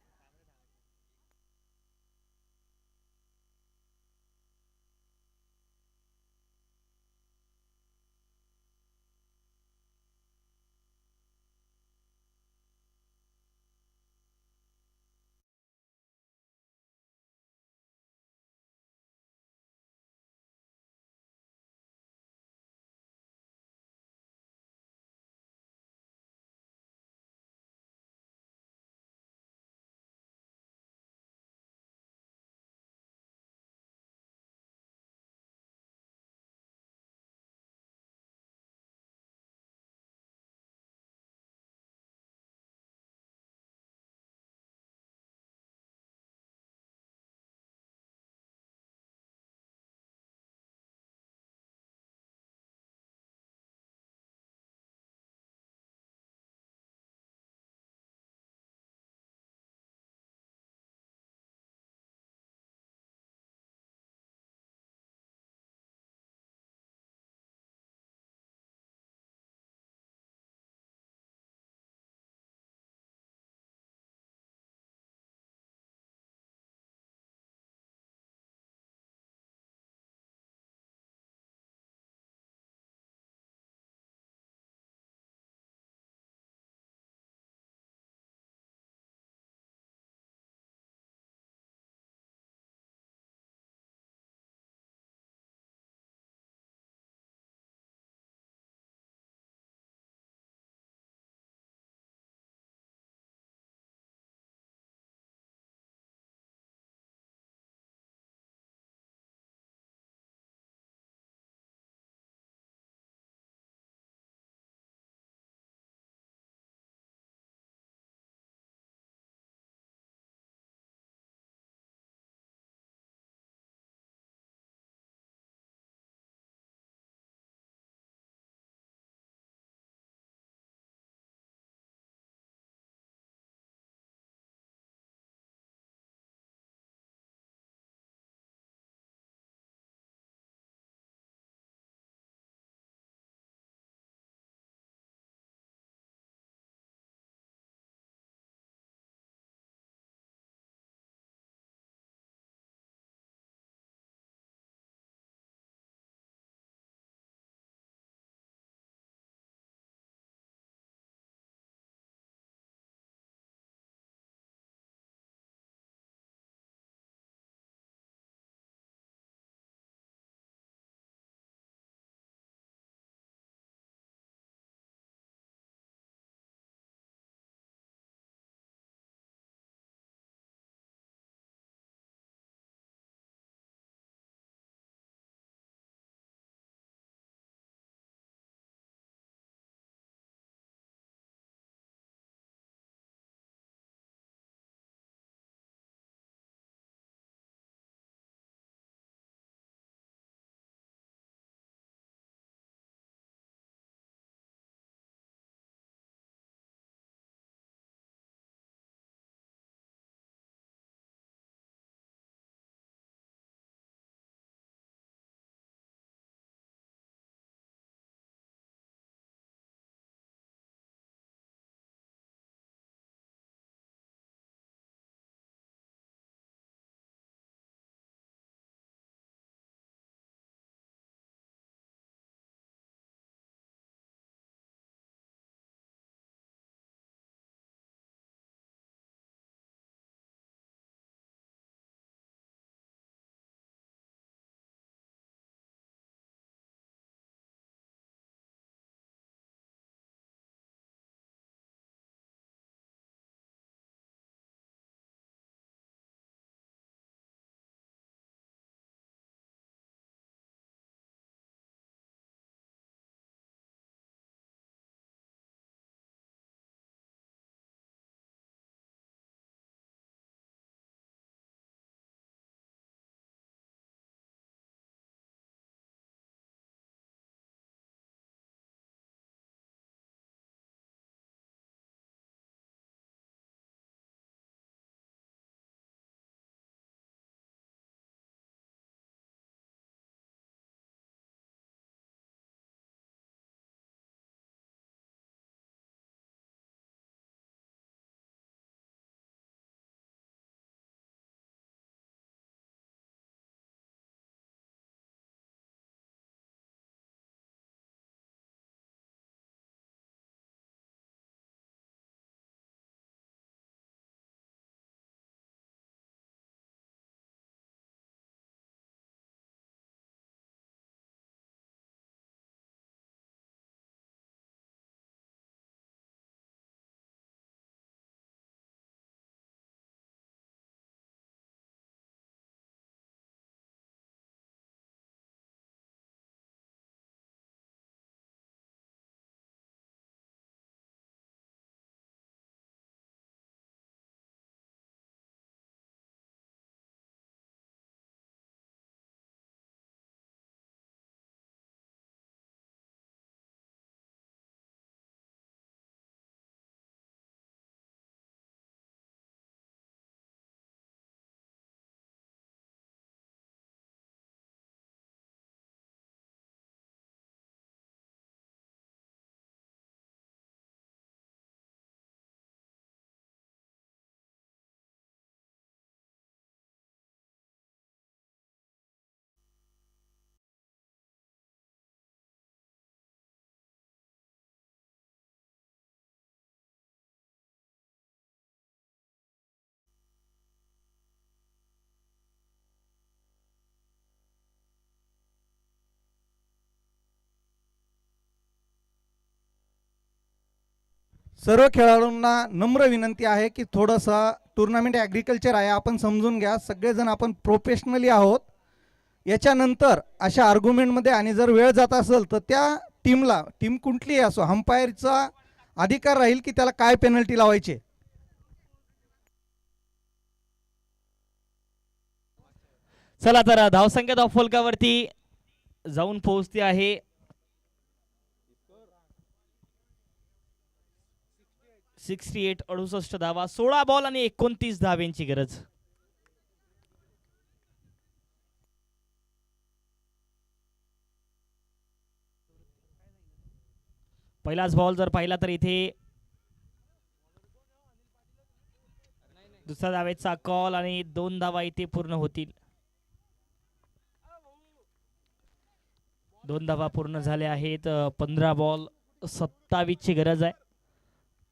सर्व खेळाडूंना नम्र विनंती आहे की थोडंसं टुर्नामेंट ॲग्रिकल्चर आहे, आपण समजून घ्या. सगळेजण आपण प्रोफेशनली आहोत. याच्यानंतर अशा आर्ग्युमेंटमध्ये आणि जर वेळ जात असेल तर त्या टीम कुठलीही असो, अंपायरचा अधिकार राहील की त्याला काय पेनल्टी लावायची. चला तर धावसंख्या धावफलकावरती जाऊन पोहोचते आहे. 68 धावा, 16 बॉल आणि 29 धाव्यांची गरज. पहिलाच बॉल जर पाहिला तर इथे दुसऱ्या धावेचा कॉल आणि 2 धावा इथे पूर्ण होतील. 2 धावा पूर्ण झाल्या आहेत. 15 बॉल 27 ची गरज आहे.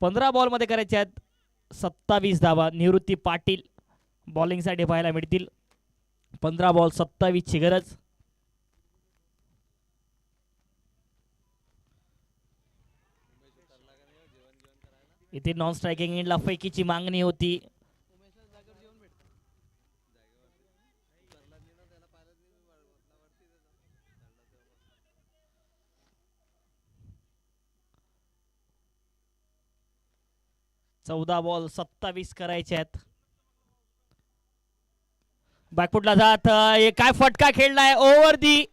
15 बॉल मध्ये करायचे आहेत 27 धावा. निवृत्ती पाटील बॉलिंग साठी पाहायला मिळतील. 15 बॉल 27 ची गरज. इथे नॉन स्ट्रायकिंग एंडला फैकीची मागणी होती. चौदा बॉल 27 करायचे आहेत. बॅकफुटला जात काय फटका खेळलाय ओव्हर दी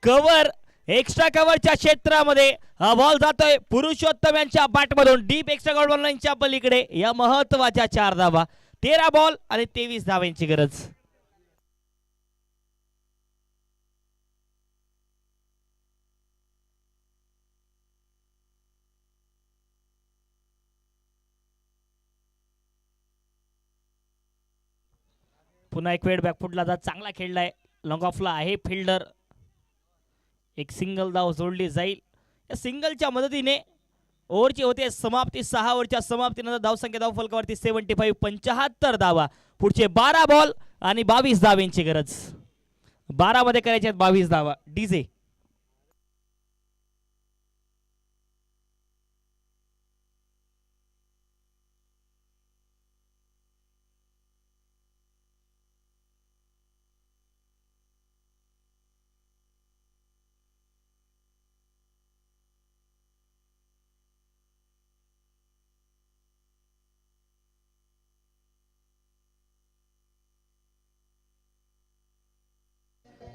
कव्हर. एक्स्ट्रा कव्हरच्या क्षेत्रामध्ये हा बॉल जातोय पुरुषोत्तम यांच्या बॅटमधून डीप एक्स्ट्रा कव्हर लाईनच्या पलीकडे. या महत्वाच्या 4 धावा. 13 बॉल आणि 23 धावांची गरज. पुन्हा एक वेळ बॅकफुटला जात चांगला खेळलाय. लॉंग ऑफला आहे फिल्डर. एक सिंगल धाव जोडली जाईल. या सिंगलच्या मदतीने ओव्हरची होते समाप्ती. 6 ओव्हरच्या समाप्तीनंतर धावसंख्या धावफलकावरती 75 75 धावा. पुढचे 12 बॉल आणि 22 धावांची गरज. 12 मध्ये करायचे आहेत 22 धावा. DJ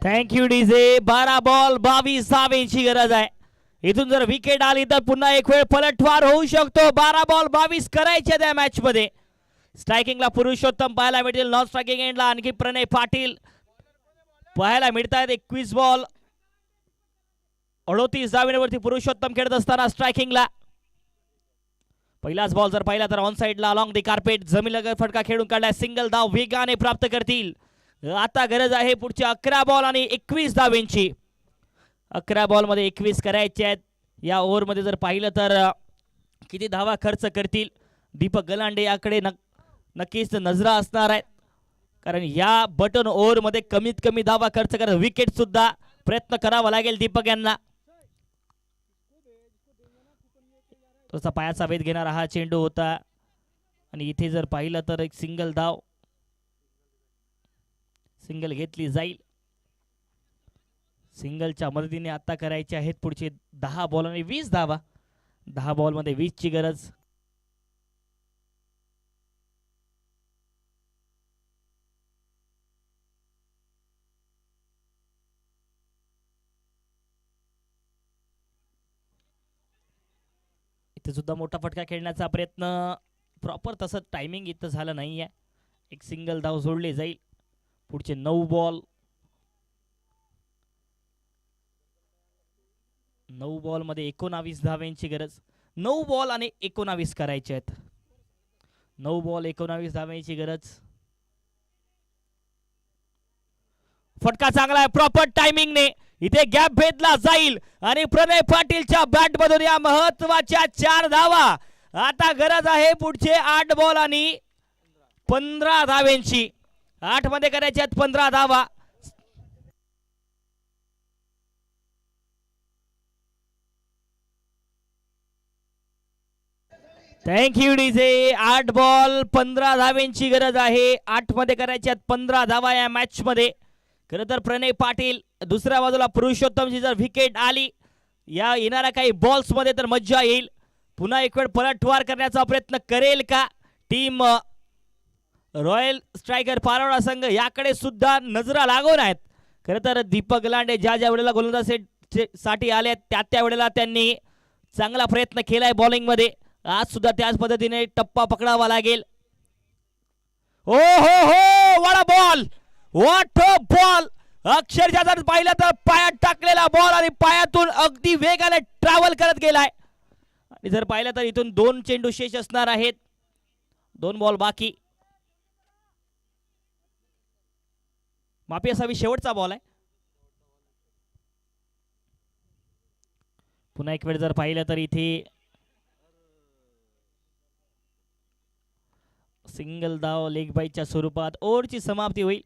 thank you DJ. 12 बॉल 22 धावांची गरज आहे. इथून जर विकेट आली तर पुन्हा एक वेळ पलटवार होऊ शकतो. 12 बॉल 22 करायचे त्या मॅच मध्ये. स्ट्रायकिंगला पुरुषोत्तम पाहायला मिळतील. नॉन स्ट्रायकिंग एंडला आणखी प्रणय पाटील पाहायला मिळतात. 21 बॉल 38 धावांवरती पुरुषोत्तम खेळत असताना स्ट्रायकिंगला. पहिलाच बॉल जर पाहिला तर ऑन साइडला अलॉंग दी कार्पेट जमीनलगत फटका खेळून काढलाय. सिंगल धाव वेगाने प्राप्त करतील. आता गरज आहे पुढचे 11 बॉल आणि 21 धावांची. 11 बॉल मध्ये 21 करायचे आहेत. या ओव्हर मध्ये जर पाहिलं तर किती धावा खर्च करतील दीपक गलांडे याकडे नक्कीच नजरा असणार आहे. कारण या बटन ओव्हर मध्ये कमीत कमी धावा खर्च कर विकेट सुद्धा प्रयत्न करावा लागेल दीपक यांना. तसा पायाचा वेध घेणारा हा चेंडू होता आणि इथे जर पाहिलं तर एक सिंगल धाव सिंगल घेतली जाईल. सिंगलच्या मदतीने आता करायचे आहेत पुढचे 10 बॉल आणि 20 धावा. 10 बॉल मध्ये 20 ची गरज. इथे सुद्धा मोठा फटका खेळण्याचा प्रयत्न प्रॉपर तसं टायमिंग इथं झालं नाहीये. एक सिंगल धाव जोडले जाईल. पुढचे 9 बॉल 9 बॉल मध्ये 19 धावांची गरज. 9 बॉल आणि 19 करायचे आहेत. 9 बॉल 19 धावांची गरज. फटका चांगला आहे प्रॉपर टायमिंगने. इथे गॅप भेदला जाईल आणि प्रणय पाटीलच्या बॅट मधून या महत्वाच्या 4 धावा. आता गरज आहे पुढचे 8 बॉल आणि 15 धावांची. 8 मध्ये करायचे आहेत 15 धावा. Thank you DJ. 8 बॉल 15 धावेंची गरज आहे. 8 मध्ये करायच्यात 15 धावा या मॅच मध्ये. खरं तर प्रणय पाटील दुसऱ्या बाजूला पुरुषोत्तमची जर विकेट आली या येणाऱ्या काही बॉल्स मध्ये तर मज्जा येईल. पुन्हा एक वेळ पलटवार करण्याचा प्रयत्न करेल का टीम रॉयल स्ट्रायकर पारोळा संघ, याकडे सुद्धा नजरा लागून आहेत. खरं तर दीपक लांडे ज्या ज्या वेळेला गोलंदाज साठी आले त्या वेळेला त्यांनी चांगला प्रयत्न केलाय बॉलिंग मध्ये. आज सुद्धा त्याच पद्धतीने टप्पा पकडावा लागेल. ओ हो हो, vada ball, what a ball. अक्षरशः जर पाहिलं तर पायात टाकलेला बॉल आणि पायातून अगदी वेगाने ट्रॅव्हल करत गेलाय. आणि जर पाहिलं तर इथून 2 चेंडू शेष असणार आहेत. 2 बॉल बाकी. माफी असावी, शेवटचा बॉल आहे. पुन्हा एक वेळ जर पाहिलं तर इथे सिंगल धाव लेग बाईच्या स्वरूपात ओव्हरची समाप्ती होईल.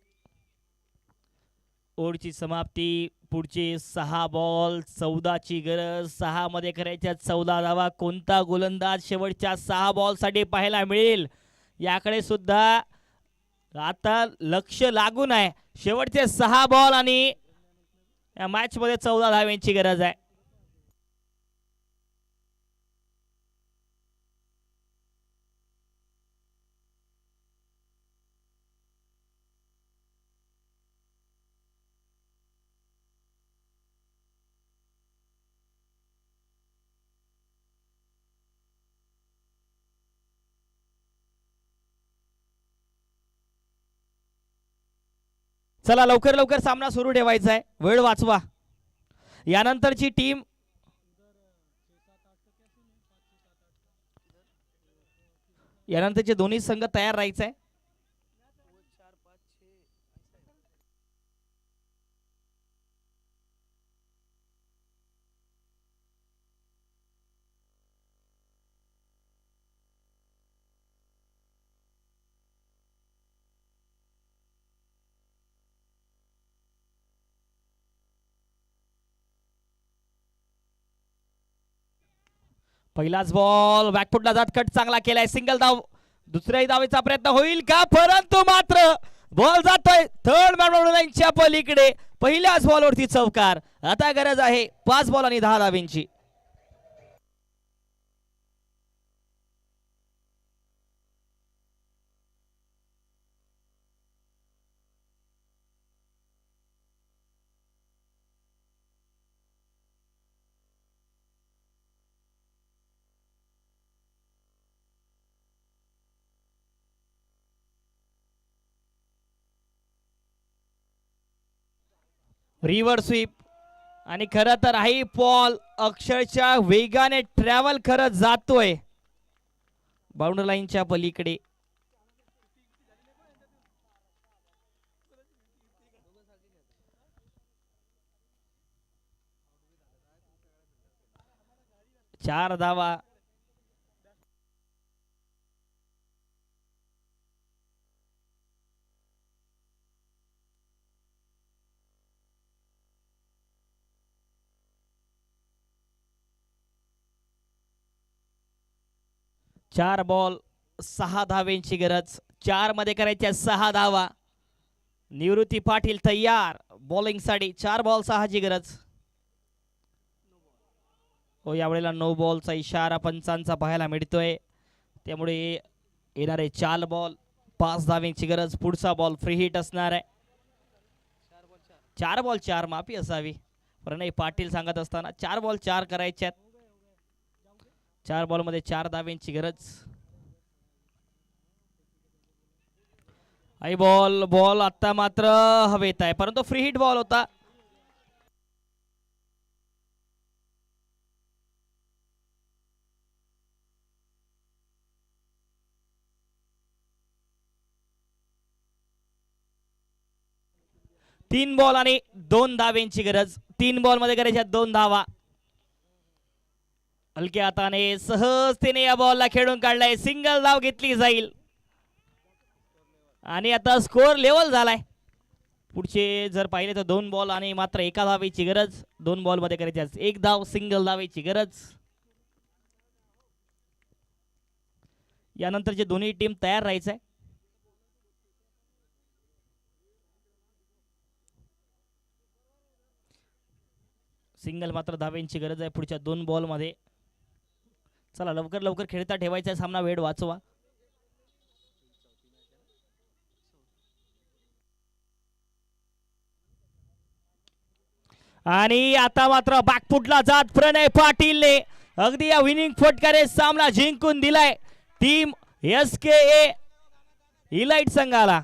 ओव्हरची समाप्ती. पुढचे 6 बॉल 14 ची गरज. 6 मध्ये करायच्या 14 धावा. कोणता गोलंदाज शेवटच्या 6 बॉल साठी पाहायला मिळेल याकडे सुद्धा आता लक्ष लागून आहे. शेवटचे 6 बॉल आणि या मॅच मध्ये 14 धाव्यांची गरज आहे. चला लवकर लवकर सामना सुरू ठेवायचा आहे. वेळ वाचवा. यानंतरची टीम यानंतरचे दोन्ही संघ तयार राहायचे आहे. पहिलाच बॉल बॅकफुटला जात कट चांगला केलाय. सिंगल धाव. दुसऱ्याही धावेचा प्रयत्न होईल का, परंतु मात्र बॉल जातोय थर्ड लाईनच्या पलीकडे. पहिल्याच बॉलवरती चौकार. आता गरज आहे 5 बॉल आणि 10 धावेंची. रिव्हर स्वीप आणि खरं तर हाई बॉल अक्षरशः वेगाने ट्रॅव्हल करत जातोय बाउंड्री लाईनच्या पलीकडे. चार धावा. चार बॉल 6 धावेंची गरज. 4 मध्ये करायच्या 6 धावा. निवृत्ती पाटील तयार बॉलिंग साठी. 4 बॉल 6 ची गरज. हो, यावेळेला नो बॉलचा इशारा पंचांचा पाहायला मिळतोय. त्यामुळे येणारे 4 बॉल 5 धावेंची गरज. पुढचा बॉल फ्री हिट असणार आहे. 4 बॉल 4 माफी असावी. प्रणय पाटील सांगत असताना 4 बॉल 4 करायच्यात. 4 बॉल मध्ये 4 धावेंची गरज. आई बॉल आता मात्र हवेत आहे, परंतु फ्री हिट बॉल होता. तीन बॉल आणि 2 धावेंची गरज. 3 बॉल मध्ये करायच्या 2 धावा. हलक्या हाताने सहजतेने या बॉलला खेळून काढलाय. सिंगल धाव घेतली जाईल आणि आता स्कोर लेवल झालाय. पुढचे जर पाहिले तर 2 बॉल आणि मात्र 1 धावेची गरज. 2 बॉल मध्ये करायची 1 धाव. सिंगल धावेची गरज. यानंतर जे दोन्ही टीम तयार राहायचं आहे. सिंगल मात्र धाब्यांची गरज आहे पुढच्या 2 बॉल मध्ये. चला लवकर लवकर खेळता ठेवायचा आहे सामना, वेळ वाचवा. आणि आता मात्र बॅकफुटला जात प्रणय पाटीलने अगदी या विनिंग फटकारे सामना जिंकून दिलाय टीम SKA इलाइट संघाला.